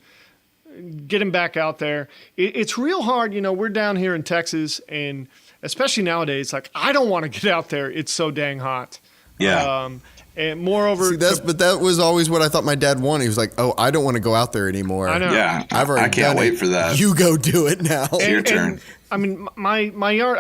back out there. It's real hard. We're down here in Texas, and especially nowadays, like I don't want to get out there. It's so dang hot. Yeah. And moreover, but that was always what I thought my dad wanted. He was like, "Oh, I don't want to go out there anymore." I know. Yeah. I've already I can't done wait it. for that. You go do it now. It's your turn. And, I mean, my yard.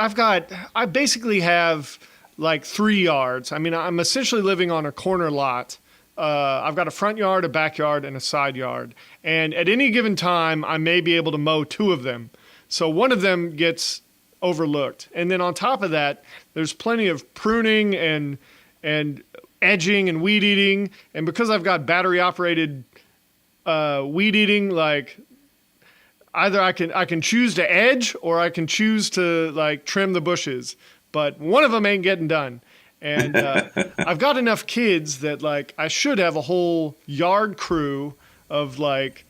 I basically have like 3 yards. I mean, I'm essentially living on a corner lot. I've got a front yard, a backyard, and a side yard. And at any given time, I may be able to mow 2 of them. So one of them gets overlooked. And then on top of that, there's plenty of pruning and edging and weed eating. And because I've got battery operated weed eating, like either I can choose to edge or I can choose to like trim the bushes, but one of them ain't getting done. And I've got enough kids that like I should have a whole yard crew of like.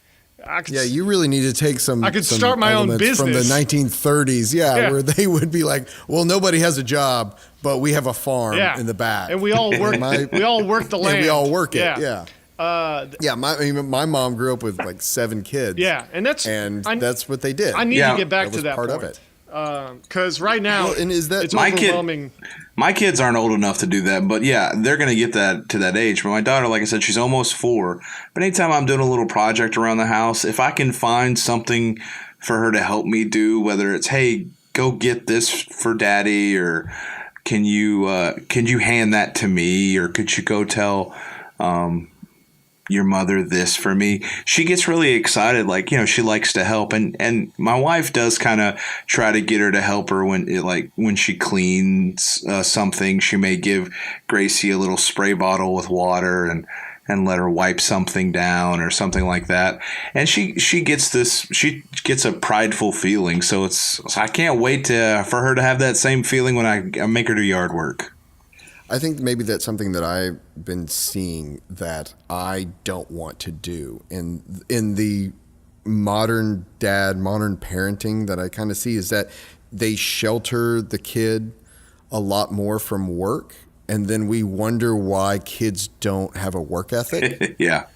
You really need to take some. I could start my own business from the 1930s. Yeah, where they would be like, "Well, nobody has a job, but we have a farm in the back, and we all work. We all work the land. And we all work it. Yeah. My mom grew up with like 7 kids. Yeah, and that's what they did. I need to get back to that part point. of it. Because right now, and is that it's overwhelming. My kids aren't old enough to do that, but yeah, they're going to get to that age. But my daughter, like I said, she's almost 4. But anytime I'm doing a little project around the house, if I can find something for her to help me do, whether it's, hey, go get this for daddy, or can you hand that to me, or could you go tell your mother this for me, she gets really excited. Like, she likes to help, and my wife does kind of try to get her to help her when she cleans something. She may give Gracie a little spray bottle with water and let her wipe something down or something like that. And she gets a prideful feeling. So I can't wait for her to have that same feeling when I make her do yard work. I think maybe that's something that I've been seeing that I don't want to do in the modern parenting that I kind of see, is that they shelter the kid a lot more from work, and then we wonder why kids don't have a work ethic. Yeah.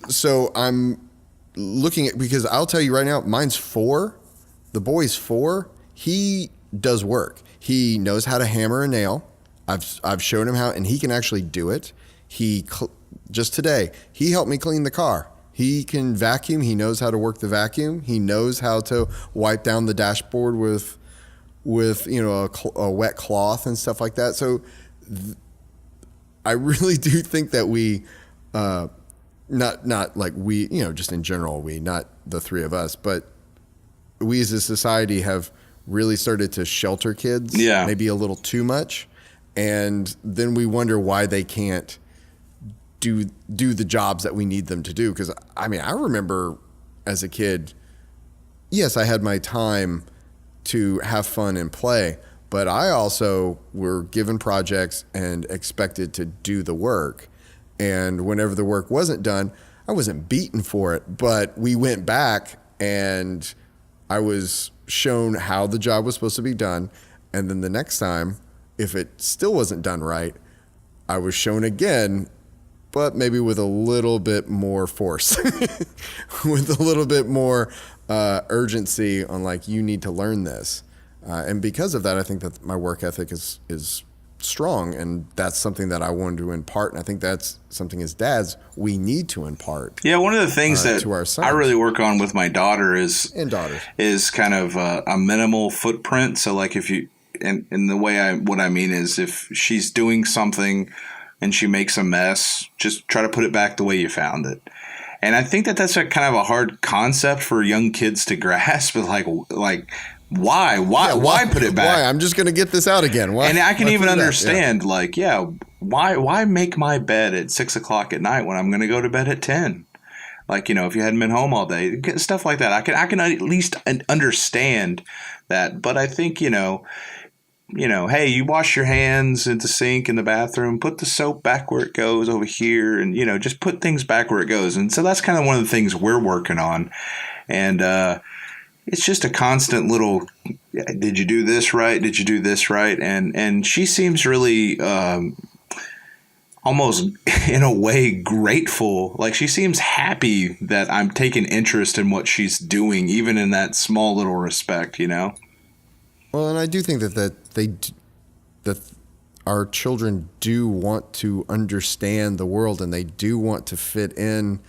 So I'm looking at, because I'll tell you right now, mine's 4. The boy's 4. He does work. He knows how to hammer a nail. I've shown him how, and he can actually do it. Just today, he helped me clean the car. He can vacuum. He knows how to work the vacuum. He knows how to wipe down the dashboard with with a wet cloth and stuff like that. So I really do think that we, not like we, just in general, we, not the three of us, but we as a society have really started to shelter kids, maybe a little too much. And then we wonder why they can't do the jobs that we need them to do. Because, I remember as a kid, yes, I had my time to have fun and play, but I also were given projects and expected to do the work. And whenever the work wasn't done, I wasn't beaten for it, but we went back and I was shown how the job was supposed to be done. And then the next time, if it still wasn't done right, I was shown again, but maybe with a little bit more force, with a little bit more urgency on like, you need to learn this. And because of that, I think that my work ethic is strong, and that's something that I wanted to impart. And I think that's something as dads we need to impart. Yeah, one of the things that to our sons. I really work on with my daughter is kind of a minimal footprint. So like if you, and the way what I mean is if she's doing something and she makes a mess, just try to put it back the way you found it. And I think that that's a kind of a hard concept for young kids to grasp. But like why put it back? Why? I'm just going to get this out again. Why? And I can even understand why make my bed at 6:00 at night when I'm going to go to bed at 10? Like, if you hadn't been home all day, stuff like that. I can at least understand that. But I think, hey, you wash your hands in the sink in the bathroom, put the soap back where it goes over here, and, just put things back where it goes. And so that's kind of one of the things we're working on. And it's just a constant little, did you do this right? Did you do this right? And she seems really almost in a way grateful. Like she seems happy that I'm taking interest in what she's doing, even in that small little respect, Well, and I do think that our children do want to understand the world, and they do want to fit in,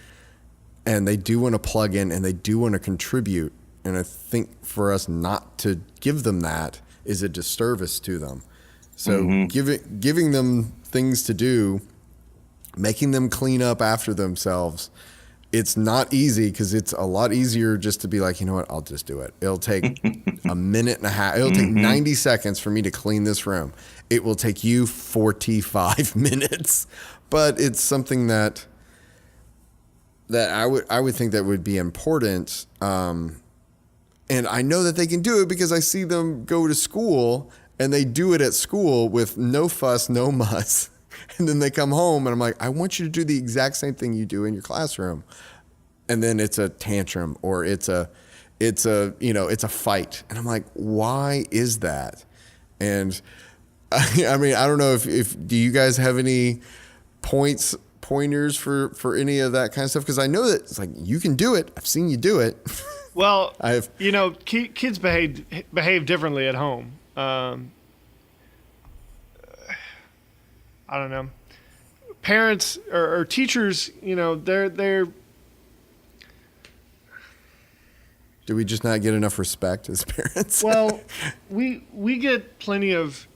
and they do want to plug in, and they do want to contribute. And I think for us not to give them that is a disservice to them. So giving them things to do, making them clean up after themselves, it's not easy because it's a lot easier just to be like, you know what, I'll just do it. It'll take a minute and a half. It'll take 90 seconds for me to clean this room. It will take you 45 minutes. But it's something that I would think that would be important. And I know that they can do it because I see them go to school and they do it at school with no fuss, no muss. And then they come home and I'm like, I want you to do the exact same thing you do in your classroom. And then it's a tantrum or it's a fight. And I'm like, why is that? And I don't know if do you guys have any pointers for any of that kind of stuff? Because I know that it's like, you can do it. I've seen you do it. Well, kids behave differently at home. I don't know. Parents or teachers, they're. Do we just not get enough respect as parents? Well, we get plenty of.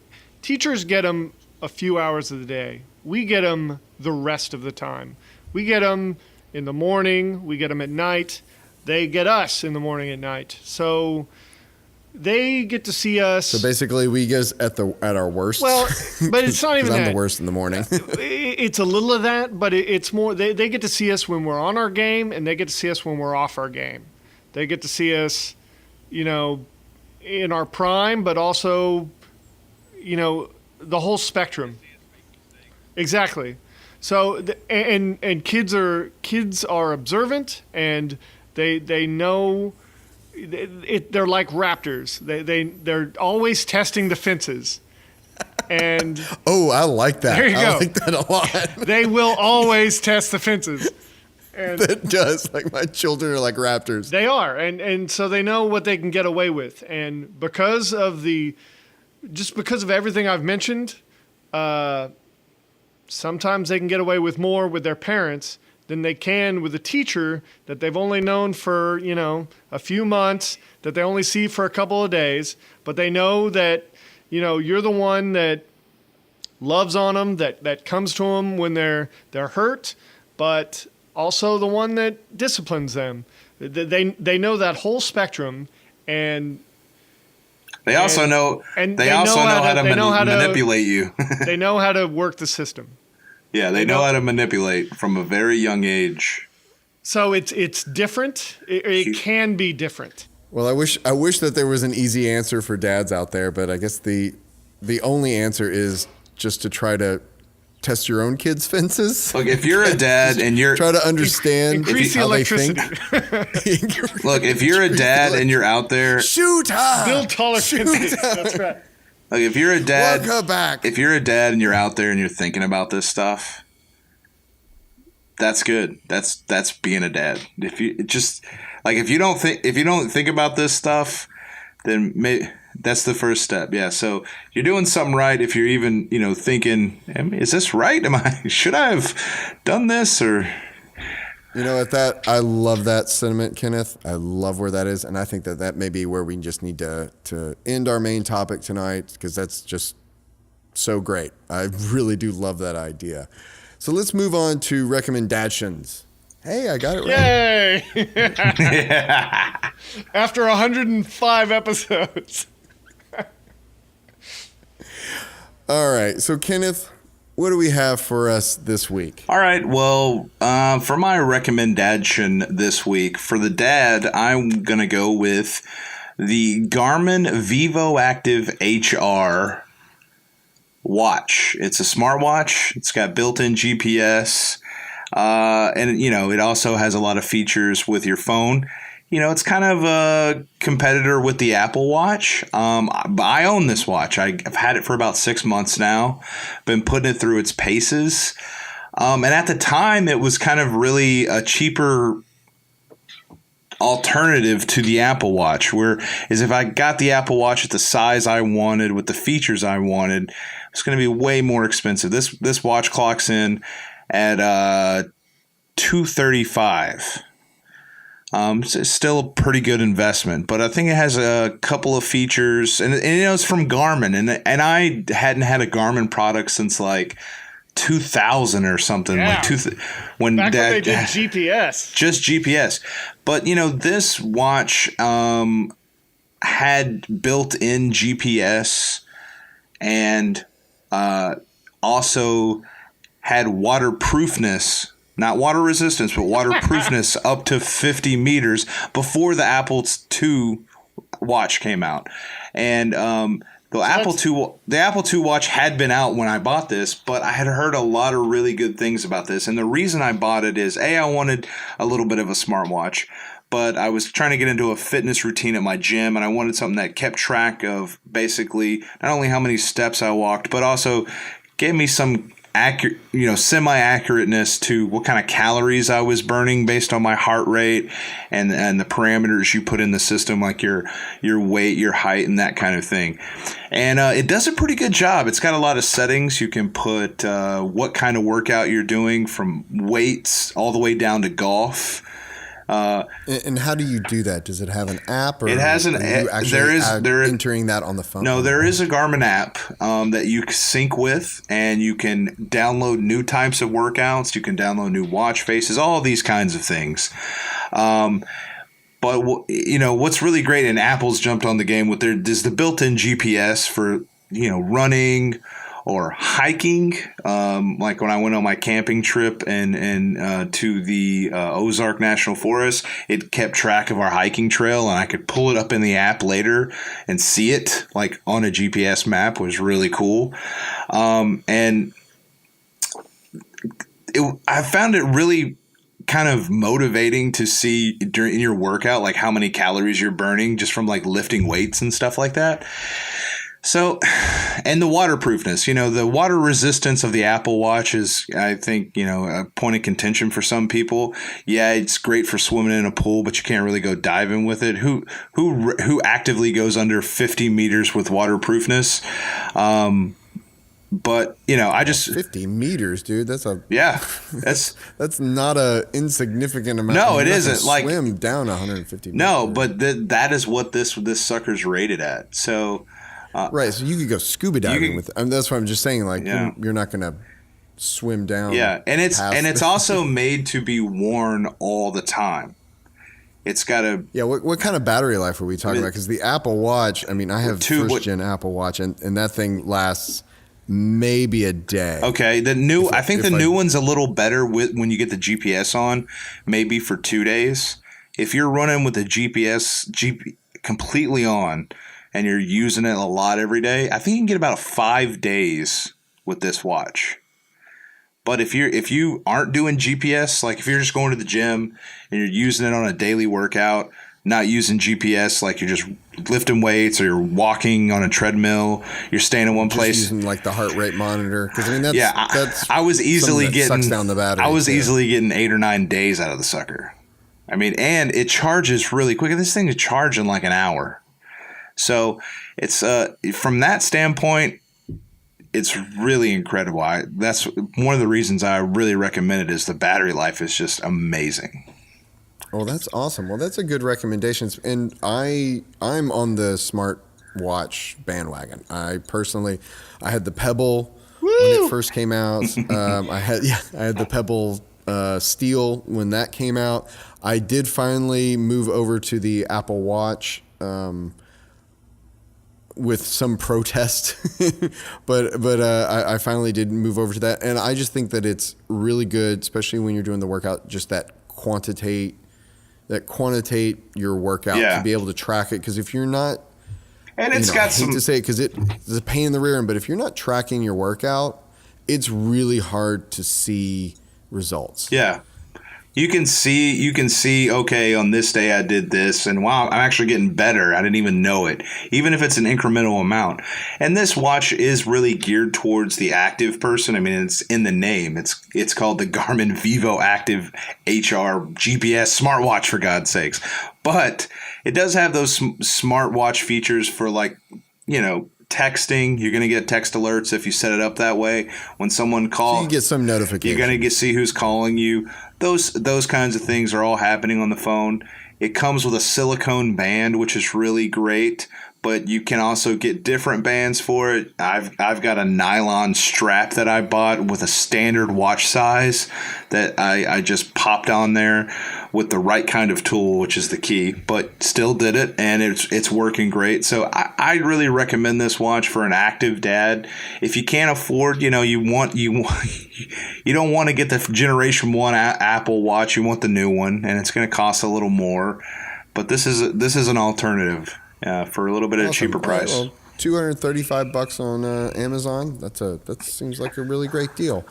Teachers get them a few hours of the day. We get them the rest of the time. We get them in the morning. We get them at night. They get us in the morning and night. So they get to see us. So basically we get at our worst. Well, but it's not even that. I'm the worst in the morning. It's a little of that, but it's more, they get to see us when we're on our game and they get to see us when we're off our game. They get to see us, in our prime, but also, the whole spectrum. Exactly. So, and kids are observant and they know they're like raptors. They're always testing the fences. And I like that. There you go. I like that a lot. They will always test the fences. And that does. Like my children are like raptors. They are. And so they know what they can get away with. And because of everything I've mentioned, sometimes they can get away with more with their parents than they can with a teacher that they've only known for, a few months, that they only see for a couple of days, but they know that, you're the one that loves on them, that comes to them when they're hurt, but also the one that disciplines them. They know that whole spectrum, and they also know how to manipulate you. They know how to work the system. Yeah, they know how to manipulate from a very young age. So it's different. It can be different. Well, I wish that there was an easy answer for dads out there, but I guess the only answer is just to try to test your own kids' fences. Look, if you're a dad and you're try to understand increase the how electricity. They think. Look, if you're a dad and you're out there, shoot her. Build taller fences. That's right. Like if you're a dad, work her back. If you're a dad and you're out there and you're thinking about this stuff, that's good. That's being a dad. If you don't think about this stuff, then that's the first step. Yeah. So you're doing something right. If you're even thinking, is this right? Should I have done this or? At that, I love that sentiment, Kenneth. I love where that is, and I think that may be where we just need to end our main topic tonight, because that's just so great. I really do love that idea. So let's move on to RecommenDADtions. Hey, I got it right. Yay! After 105 episodes. All right, so Kenneth, what do we have for us this week? All right. Well, for my recommendation this week, for the dad, I'm going to go with the Garmin Vivo Active HR watch. It's a smartwatch. It's got built-in GPS. And, it also has a lot of features with your phone. It's kind of a competitor with the Apple Watch. I own this watch. I've had it for about 6 months now. Been putting it through its paces. And at the time, it was kind of really a cheaper alternative to the Apple Watch. Whereas if I got the Apple Watch at the size I wanted, with the features I wanted, it's going to be way more expensive. This watch clocks in at $235. It's still a pretty good investment, but I think it has a couple of features, and it's from Garmin, and I hadn't had a Garmin product since like 2000 or something. Yeah. When they did GPS, just GPS. But this watch had built-in GPS and also had waterproofness. Not water resistance, but waterproofness up to 50 meters before the Apple II watch came out. And the Apple II watch had been out when I bought this, but I had heard a lot of really good things about this. And the reason I bought it is, I wanted a little bit of a smartwatch, but I was trying to get into a fitness routine at my gym, and I wanted something that kept track of basically not only how many steps I walked, but also gave me some accurate, semi-accurateness to what kind of calories I was burning based on my heart rate and the parameters you put in the system, like your weight, your height, and that kind of thing. And it does a pretty good job. It's got a lot of settings. You can put what kind of workout you're doing, from weights all the way down to golf. And how do you do that? Does it have an app, or it has an? There entering that on the phone? No, there is a Garmin app that you sync with, and you can download new types of workouts. You can download new watch faces, all of these kinds of things. But what's really great, and Apple's jumped on the game with is the built-in GPS for running or hiking, like when I went on my camping trip and to the Ozark National Forest, it kept track of our hiking trail, and I could pull it up in the app later and see it like on a GPS map. Was really cool. And I found it really kind of motivating to see during your workout, like how many calories you're burning just from like lifting weights and stuff like that. So, and the waterproofness, the water resistance of the Apple Watch is, I think, a point of contention for some people. Yeah, it's great for swimming in a pool, but you can't really go diving with it. Who actively goes under 50 meters with waterproofness? But I just 50 meters, dude. That's that's not a insignificant amount. No, You're it not isn't. gonna Like swim down 150 meters. No, but that is what this sucker's rated at. So right, so you could go scuba diving with. That's what I'm just saying. Like you're not gonna swim down. Yeah, and it's also made to be worn all the time. It's got a What kind of battery life are we talking about? Because the Apple Watch, I mean, I have first gen Apple Watch, and that thing lasts maybe a day. Okay, I think the new one's a little better when you get the GPS on, maybe for 2 days. If you're running with the GPS completely on and you're using it a lot every day, I think you can get about 5 days with this watch. But if you aren't doing GPS, like if you're just going to the gym and you're using it on a daily workout, not using GPS, like you're just lifting weights or you're walking on a treadmill, you're staying in one place, using like the heart rate monitor. Because I mean, that's I was easily getting sucks down the battery. I was easily getting 8 or 9 days out of the sucker. I mean, and it charges really quick. This thing is charging like an hour. So it's from that standpoint, it's really incredible. That's one of the reasons I really recommend it. Is the battery life is just amazing. Oh, that's awesome. Well, that's a good recommendation. And I'm on the smart watch bandwagon. I had the Pebble when it first came out. I had the Pebble Steel when that came out. I did finally move over to the Apple Watch. With some protest, but I finally did move over to that, and I just think that it's really good, especially when you're doing the workout. Just that quantitate your workout to be able to track it. Because if you're not, and it's got I hate to say it because it's a pain in the rear end, but if you're not tracking your workout, it's really hard to see results. Yeah. You can see, okay, on this day I did this, and wow, I'm actually getting better. I didn't even know it, even if it's an incremental amount. And this watch is really geared towards the active person. I mean, it's in the name. It's called the Garmin Vivo Active HR GPS smartwatch, for God's sakes. But it does have those smartwatch features for, like, texting. You're going to get text alerts if you set it up that way. When someone calls, so you get some notification. You're going to see who's calling you. Those kinds of things are all happening on the phone. It comes with a silicone band, which is really great, but you can also get different bands for it. I've got a nylon strap that I bought with a standard watch size that I just popped on there with the right kind of tool, which is the key, but still did it, and it's working great. So I really recommend this watch for an active dad. If you can't afford, you don't want to get the Generation 1 Apple Watch. You want the new one, and it's going to cost a little more. But this is an alternative for a little bit of a cheaper price. Well, $235 on Amazon. That seems like a really great deal.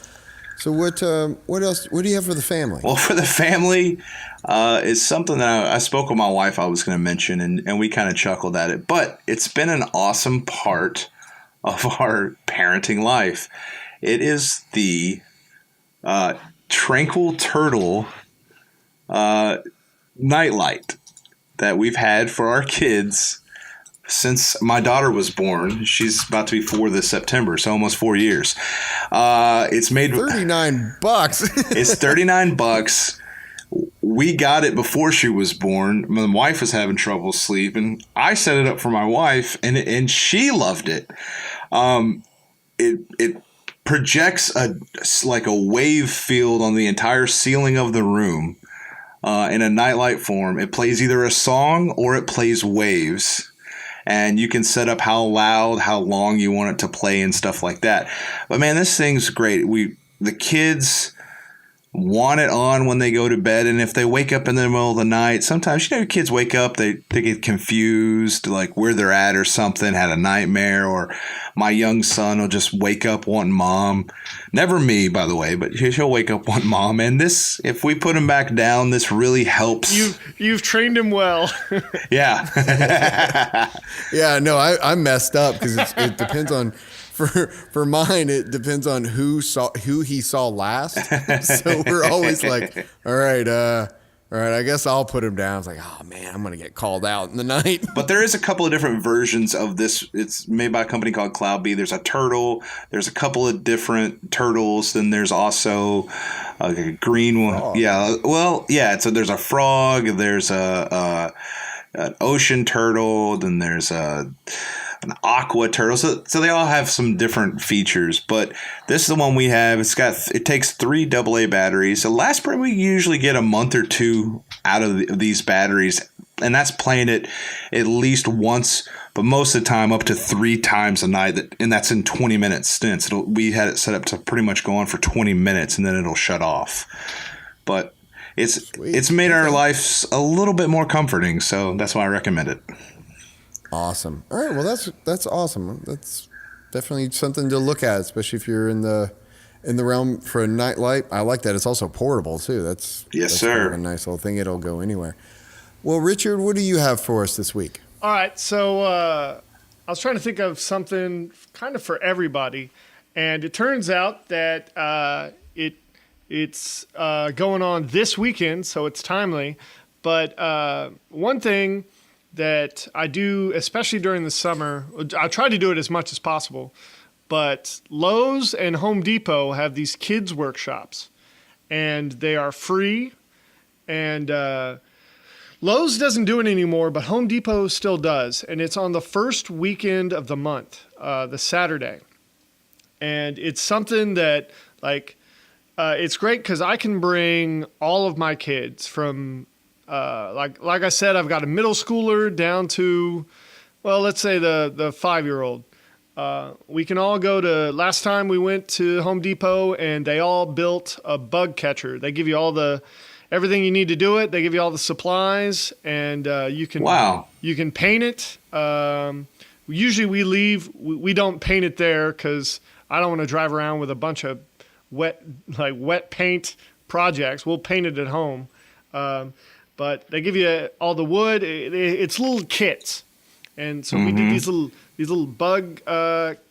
So what else? What do you have for the family? Well, for the family, is something that I spoke with my wife. I was going to mention, and we kind of chuckled at it. But it's been an awesome part of our parenting life. It is the Tranquil Turtle nightlight that we've had for our kids since my daughter was born. She's about to be 4 this September, so almost 4 years. It's made $39. It's $39. We got it before she was born. My wife was having trouble sleeping. I set it up for my wife, and she loved it. It projects like a wave field on the entire ceiling of the room. In a nightlight form. It plays either a song or it plays waves. And you can set up how loud, how long you want it to play and stuff like that. But man, this thing's great. The kids want it on when they go to bed, and if they wake up in the middle of the night, sometimes kids wake up, they get confused, like where they're at or something, had a nightmare, or my young son will just wake up wanting mom. Never me, by the way, but he'll wake up wanting mom. And this, if we put him back down, this really helps. You've trained him well. Yeah. Yeah, no, I messed up because it depends on. For mine, it depends on who he saw last. So we're always like, all right, All right, I guess I'll put him down. I was like, oh man, I'm gonna get called out in the night. But there is a couple of different versions of this. It's made by a company called Cloud Bee. There's a turtle. There's a couple of different turtles. Then there's also a green one. Frog. Yeah. Well, yeah. So there's a frog. There's an ocean turtle. Then there's an aqua turtle. So they all have some different features. But this is the one we have. It takes 3 AA batteries. So last spring we usually get a month or two out of these batteries, and that's playing it at least once, but most of the time up to 3 times a night. And that's in 20-minute stints. We had it set up to pretty much go on for 20 minutes, and then it'll shut off. But it's made our lives a little bit more comforting, so that's why I recommend it. Awesome. All right. Well, that's awesome. That's definitely something to look at, especially if you're in the realm for a nightlight. I like that. It's also portable too. That's sir. Kind of a nice little thing. It'll go anywhere. Well, Richard, what do you have for us this week? All right, so I was trying to think of something kind of for everybody, and it turns out that it's going on this weekend, so it's timely. But one thing that I do, especially during the summer, I try to do it as much as possible, but Lowe's and Home Depot have these kids workshops, and they are free, and Lowe's doesn't do it anymore, but Home Depot still does, and it's on the first weekend of the month, the Saturday, and it's something that, it's great because I can bring all of my kids from like I said, I've got a middle schooler down to, well, let's say the 5-year-old. We can all go to, last time we went to Home Depot and they all built a bug catcher. They give you everything you need to do it. They give you all the supplies, and you can paint it. Usually we don't paint it there because I don't want to drive around with a bunch of wet paint projects. We'll paint it at home. But they give you all the wood. It's little kits, and so we did these little bug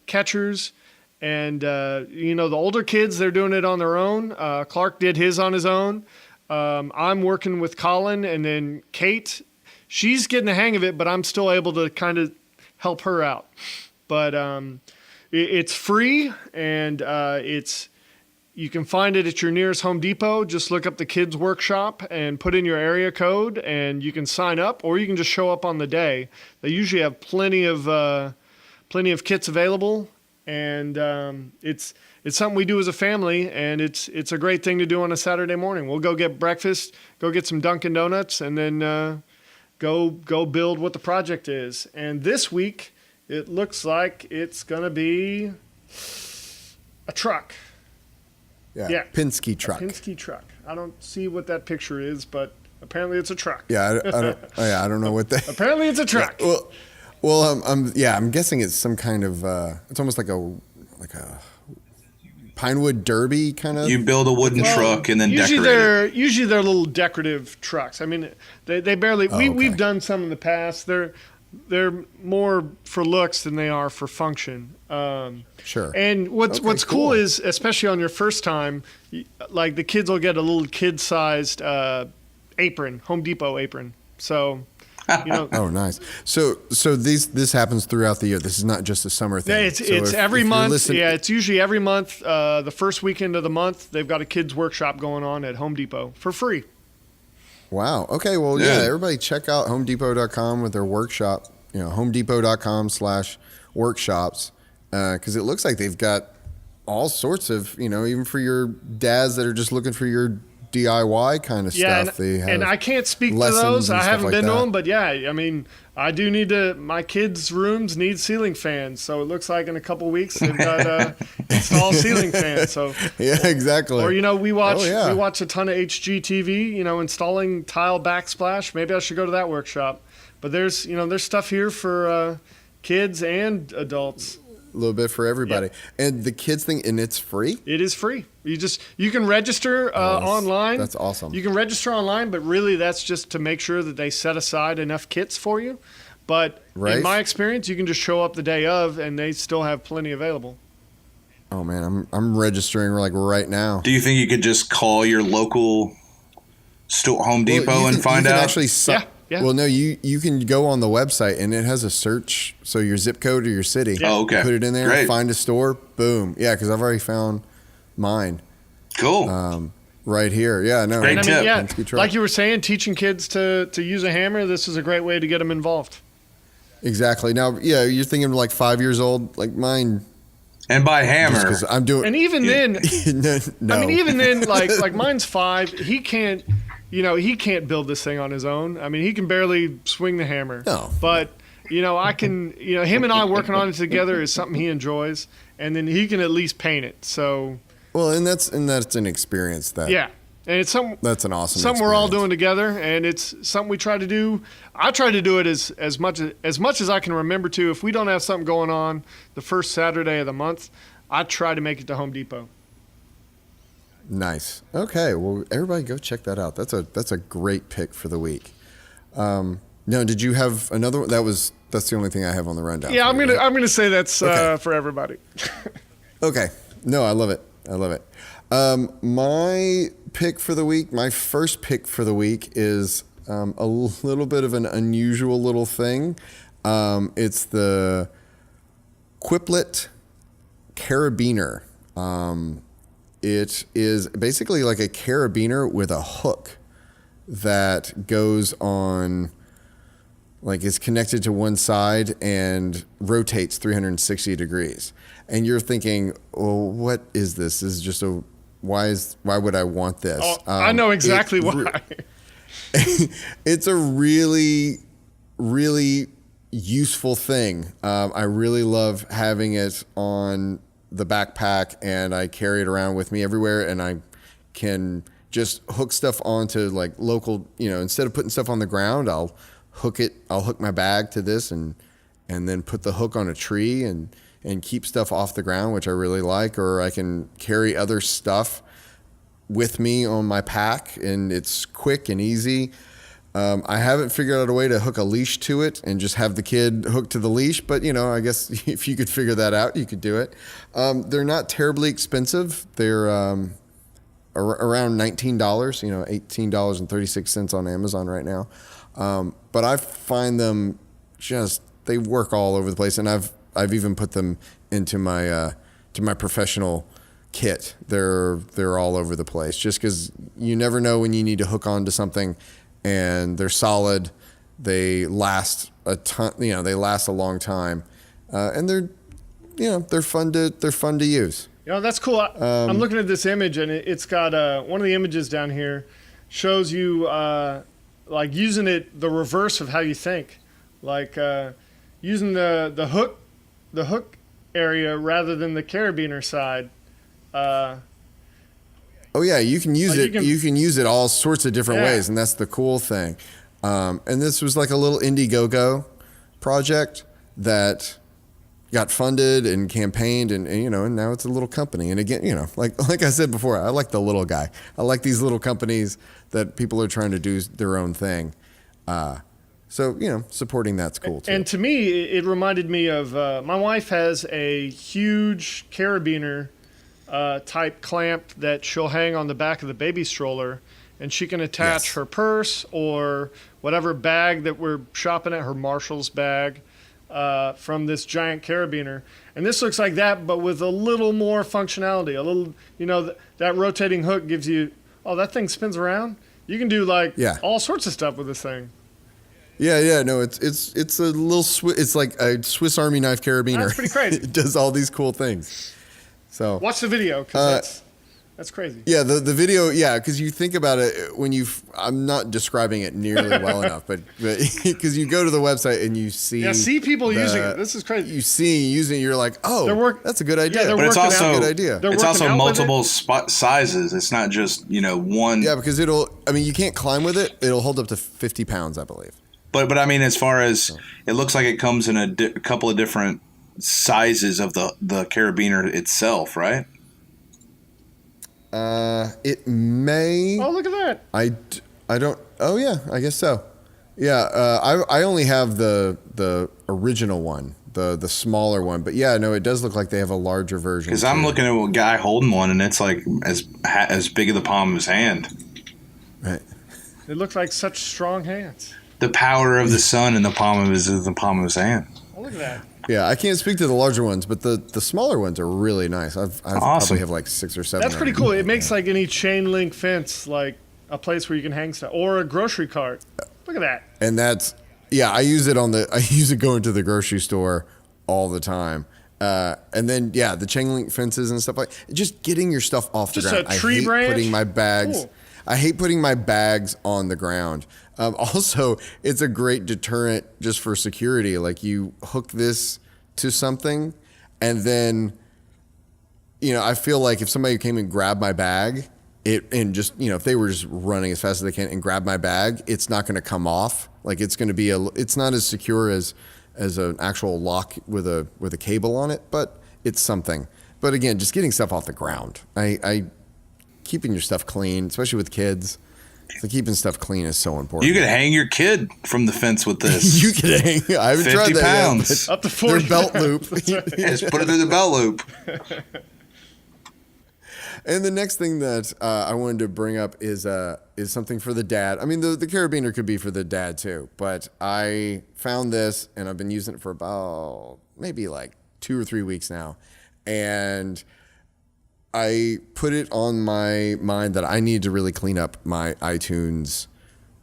catchers. And the older kids, they're doing it on their own. Clark did his on his own. I'm working with Colin, and then Kate. She's getting the hang of it, but I'm still able to kind of help her out. But it's free, and you can find it at your nearest Home Depot. Just look up the Kids Workshop and put in your area code, and you can sign up, or you can just show up on the day. They usually have plenty of kits available, and it's something we do as a family, and it's a great thing to do on a Saturday morning. We'll go get breakfast, go get some Dunkin' Donuts, and then go build what the project is. And this week, it looks like it's going to be a truck. Yeah. Penske truck. Penske truck. I don't see what that picture is, but apparently it's a truck. Yeah, I don't know what that. Apparently it's a truck. Yeah, I'm guessing it's some kind of. It's almost like a Pinewood Derby kind of. You build a wooden truck and then decorate it. Usually they're little decorative trucks. I mean, they barely. We've done some in the past. They're more for looks than they are for function. Sure. And what's cool is, especially on your first time, like the kids will get a little kid-sized apron, Home Depot apron. So, Oh, nice. So this happens throughout the year. This is not just a summer thing. Yeah, it's every month. Yeah, it's usually every month. The first weekend of the month, they've got a kids workshop going on at Home Depot for free. Wow. Okay. Well, yeah. Everybody check out HomeDepot.com with their workshop. HomeDepot.com/workshops, because it looks like they've got all sorts of, even for your dads that are just looking for your DIY kind of stuff. And I can't speak to those. I haven't been to them, but I mean, I do need to. My kids' rooms need ceiling fans, so it looks like in a couple of weeks they've got install ceiling fans. So yeah, exactly. Or we watch a ton of HGTV. Installing tile backsplash. Maybe I should go to that workshop. But there's stuff here for kids and adults. A little bit for everybody. Yep. And the kids thing, and it's free? It is free. You can register online. That's awesome. You can register online, but really that's just to make sure that they set aside enough kits for you. But in my experience, you can just show up the day of, and they still have plenty available. Oh, man, I'm registering right now. Do you think you could just call your local Home Depot and find out? Actually, Yeah. Well, no, you can go on the website and it has a search. So your zip code or your city. Yeah. Oh, okay. Put it in there. Great. Find a store. Boom. Yeah, because I've already found mine. Cool. Right here. Yeah. No. Great And I tip. mean, yeah, That's a good try. like you were saying, teaching kids to use a hammer. This is a great way to get them involved. Exactly. Now, yeah, you're thinking like 5 years old, like mine. And by hammer. Because I'm doing. And even then, no. I mean, even then, like mine's 5. He can't build this thing on his own. I mean, he can barely swing the hammer. No. But I can. Him and I working on it together is something he enjoys, and then he can at least paint it. So Well, and that's an experience that. yeah, and it's something. That's an awesome. Something we're all experience. doing together, and it's something we try to do. I try to do it as much as I can remember to. If we don't have something going on the first Saturday of the month, I try to make it to Home Depot. Nice. Okay. Well, everybody go check that out. That's a great pick for the week. No, did you have another one? That's the only thing I have on the rundown. Yeah, for you, I'm gonna say that's Okay. for everybody. Okay. No, I love it. My pick for the week, my first pick for the week is a little bit of an unusual little thing. It's the Quiplet Carabiner. It is basically like a carabiner with a hook that goes on, like is connected to one side and rotates 360 degrees. And you're thinking, well, what is this? This is just why would I want this? Oh, I know exactly why. It's a really, really useful thing. I really love having it on the backpack, and I carry it around with me everywhere, and I can just hook stuff onto like local, instead of putting stuff on the ground, I'll hook my bag to this and then put the hook on a tree and keep stuff off the ground, which I really like, or I can carry other stuff with me on my pack, and it's quick and easy. I haven't figured out a way to hook a leash to it and just have the kid hooked to the leash, but I guess if you could figure that out, you could do it. They're not terribly expensive. They're around $19, $18.36 on Amazon right now. But I find them they work all over the place, and I've even put them into my to my professional kit. They're all over the place, just because you never know when you need to hook onto something. And they're solid. They last a ton. They last a long time, and they're fun to use. That's cool. I'm looking at this image, and it's got one of the images down here shows you like using it the reverse of how you think, like using the hook area rather than the carabiner side. Oh yeah, you can use it. You can use it all sorts of different Yeah. ways, and that's the cool thing. And this was like a little Indiegogo project that got funded and campaigned, and now it's a little company. And again, like I said before, I like the little guy. I like these little companies that people are trying to do their own thing. So supporting that's cool too. And to me, it reminded me of my wife has a huge carabiner type clamp that she'll hang on the back of the baby stroller, and she can attach Yes. her purse or whatever bag that we're shopping at, her Marshall's bag, from this giant carabiner. And this looks like that, but with a little more functionality. A little, that rotating hook gives you, that thing spins around. You can do all sorts of stuff with this thing. Yeah, no, it's a little it's like a Swiss Army knife carabiner. That's pretty crazy. It does all these cool things. So Watch the video, because that's crazy. yeah, the video, because you think about it I'm not describing it nearly well enough, but because you go to the website and you see people using it. This is crazy. You see using it, you're like, that's a good idea. they're But it's working also out. a good idea. They're it's working also out with multiple it. sizes. It's not just one. Yeah, because you can't climb with it. It'll hold up to 50 pounds, I believe. But I mean, as far as it looks like it comes in a couple of different sizes of the carabiner itself, right? It may. Oh, look at that. I don't. Oh yeah, I guess so. Yeah, I only have the original one, the smaller one. But yeah, no, it does look like they have a larger version. Because I'm looking at a guy holding one, and it's like as big as the palm of his hand. Right. They look like such strong hands. The power of the sun in the palm of his hand. Oh, look at that. Yeah, I can't speak to the larger ones, but the smaller ones are really nice. I've Awesome. probably have like 6 or 7. That's pretty cool. It makes like any chain link fence like a place where you can hang stuff or a grocery cart. Look at that. And that's I use it going to the grocery store all the time. And then the chain link fences and stuff like just getting your stuff off the ground. A tree branch? Putting my bags. Cool. I hate putting my bags on the ground. Also, it's a great deterrent just for security. Like you hook this to something, and then, I feel like if somebody came and grabbed my bag, if they were just running as fast as they can and grab my bag, it's not going to come off. Like it's going to be it's not as secure as an actual lock with a cable on it, but it's something. But again, just getting stuff off the ground. Keeping your stuff clean, especially with kids. So keeping stuff clean is so important. You could hang your kid from the fence with this. You could hang. I haven't 50 tried that pounds. yet. Up to 40. Their belt loop. Just put it through the belt loop. And the next thing that I wanted to bring up is something for the dad. I mean, the carabiner could be for the dad too, but I found this and I've been using it for about maybe like 2 or 3 weeks now, and I put it on my mind that I need to really clean up my iTunes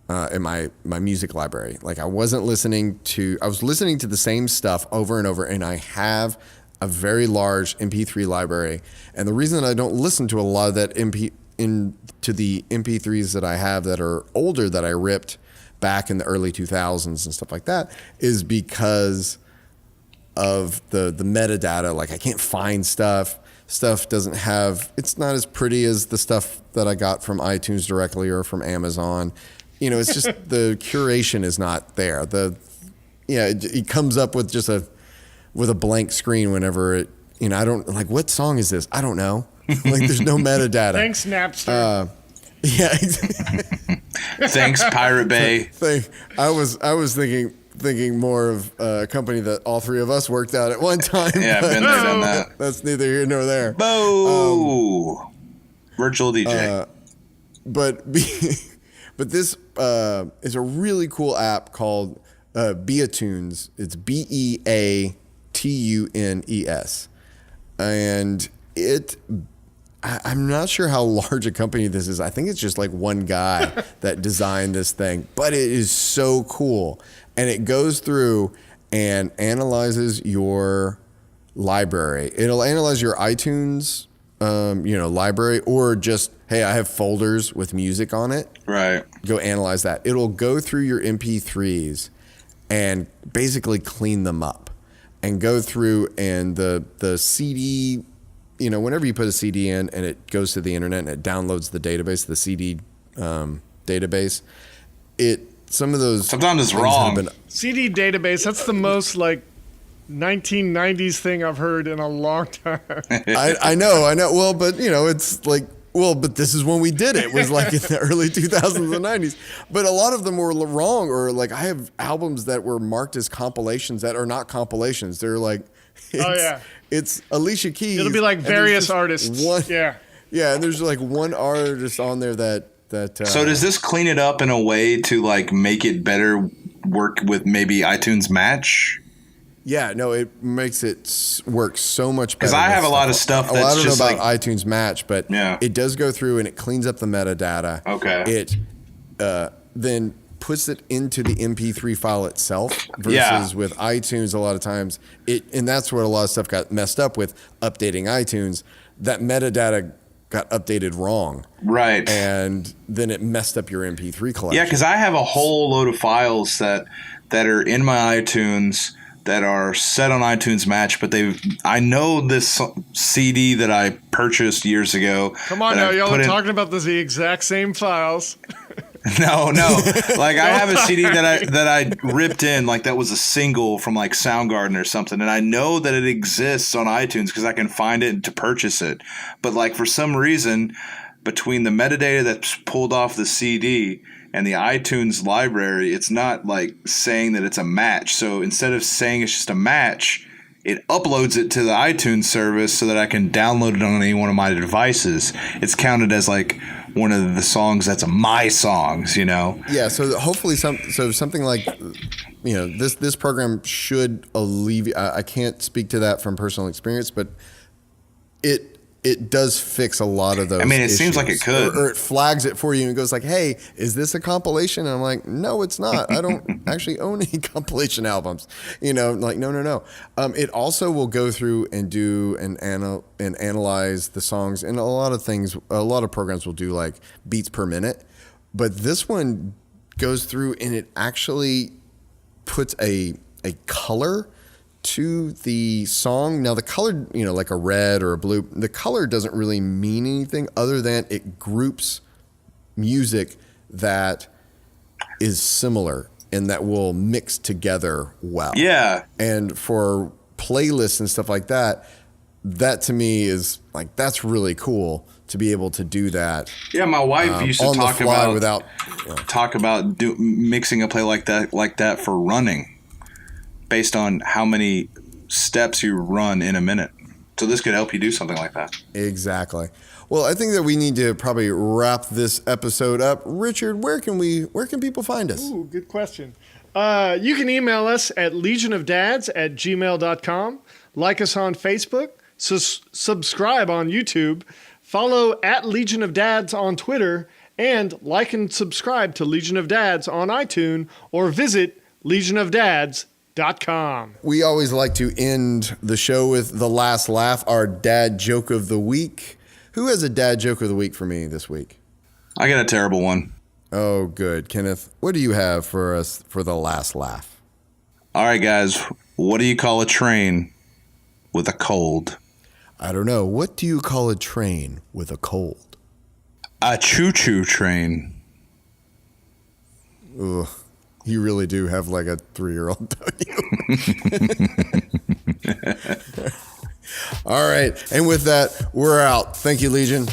and my music library. Like I was listening to the same stuff over and over, and I have a very large MP3 library. And the reason that I don't listen to a lot of that to the MP3s that I have that are older that I ripped back in the early 2000s and stuff like that is because of the metadata. Like I can't find stuff. Stuff it's not as pretty as the stuff that I got from iTunes directly or from Amazon. It's just the curation is not there. It comes up with just a blank screen whenever it, I don't like, what song is this? I don't know. Like there's no metadata. Thanks, Napster. Thanks, Pirate Bay. I was thinking more of a company that all three of us worked out at one time. Yeah, I've been there, done that. That's neither here nor there. Boo! Virtual DJ. But this is a really cool app called Beatunes. It's Beatunes. And I'm not sure how large a company this is. I think it's just like one guy that designed this thing, but it is so cool. And it goes through and analyzes your library. It'll analyze your iTunes, library, or just, hey, I have folders with music on it. Right. Go analyze that. It'll go through your MP3s and basically clean them up and go through, and the CD, whenever you put a CD in and it goes to the internet and it downloads the database, the CD database, some of those sometimes it's wrong. CD database, that's the most like 1990s thing I've heard in a long time. I know. Well, but it's like, but this is when we did it. It was like in the early 2000s and 90s. But a lot of them were wrong, or like I have albums that were marked as compilations that are not compilations. They're like, it's Alicia Keys. It'll be like various artists. Yeah, and there's like one artist on there that. So does this clean it up in a way to like make it better work with maybe iTunes Match? Yeah, no, it makes it work so much better. Because I have a lot of stuff that's I don't just know about like iTunes Match, but it does go through and it cleans up the metadata. Okay. It then puts it into the MP3 file itself versus with iTunes a lot of times. And that's where a lot of stuff got messed up with updating iTunes. That metadata got updated wrong. Right. And then it messed up your MP3 collection. Yeah, because I have a whole load of files that are in my iTunes that are set on iTunes Match, but I know this CD that I purchased years ago. Come on now, y'all are talking about the exact same files. No. Like I have a CD that I ripped in, like that was a single from like Soundgarden or something, and I know that it exists on iTunes because I can find it to purchase it. But like for some reason, between the metadata that's pulled off the CD and the iTunes library, it's not like saying that it's a match. So instead of saying it's just a match, it uploads it to the iTunes service so that I can download it on any one of my devices. It's counted as like one of the songs that's my songs, you know? Yeah. So hopefully something like, this program should alleviate. I can't speak to that from personal experience, but it does fix a lot of those. I mean, it issues. seems like it could. Or it flags it for you and goes like, hey, is this a compilation? And I'm like, no, it's not. I don't actually own any compilation albums. Like, no. It also will go through and do and analyze the songs. And a lot of programs will do like beats per minute. But this one goes through and it actually puts a color to the song. Now the color, like a red or a blue, the color doesn't really mean anything other than it groups music that is similar and that will mix together well. Yeah. And for playlists and stuff like that to me is like, that's really cool to be able to do that. Yeah, my wife used to talk about mixing a play like that for running, based on how many steps you run in a minute. So this could help you do something like that. Exactly. Well, I think that we need to probably wrap this episode up. Richard, where can people find us? Ooh, good question. You can email us at legionofdads@gmail.com. Like us on Facebook. Subscribe on YouTube. Follow at Legion of Dads on Twitter. And like and subscribe to Legion of Dads on iTunes or visit legionofdads.com. We always like to end the show with the last laugh, our dad joke of the week. Who has a dad joke of the week for me this week? I got a terrible one. Oh, good. Kenneth, what do you have for us for the last laugh? All right, guys. What do you call a train with a cold? I don't know. What do you call a train with a cold? A choo-choo train. Ugh. You really do have like a 3-year-old, don't you? All right. And with that, we're out. Thank you, Legion.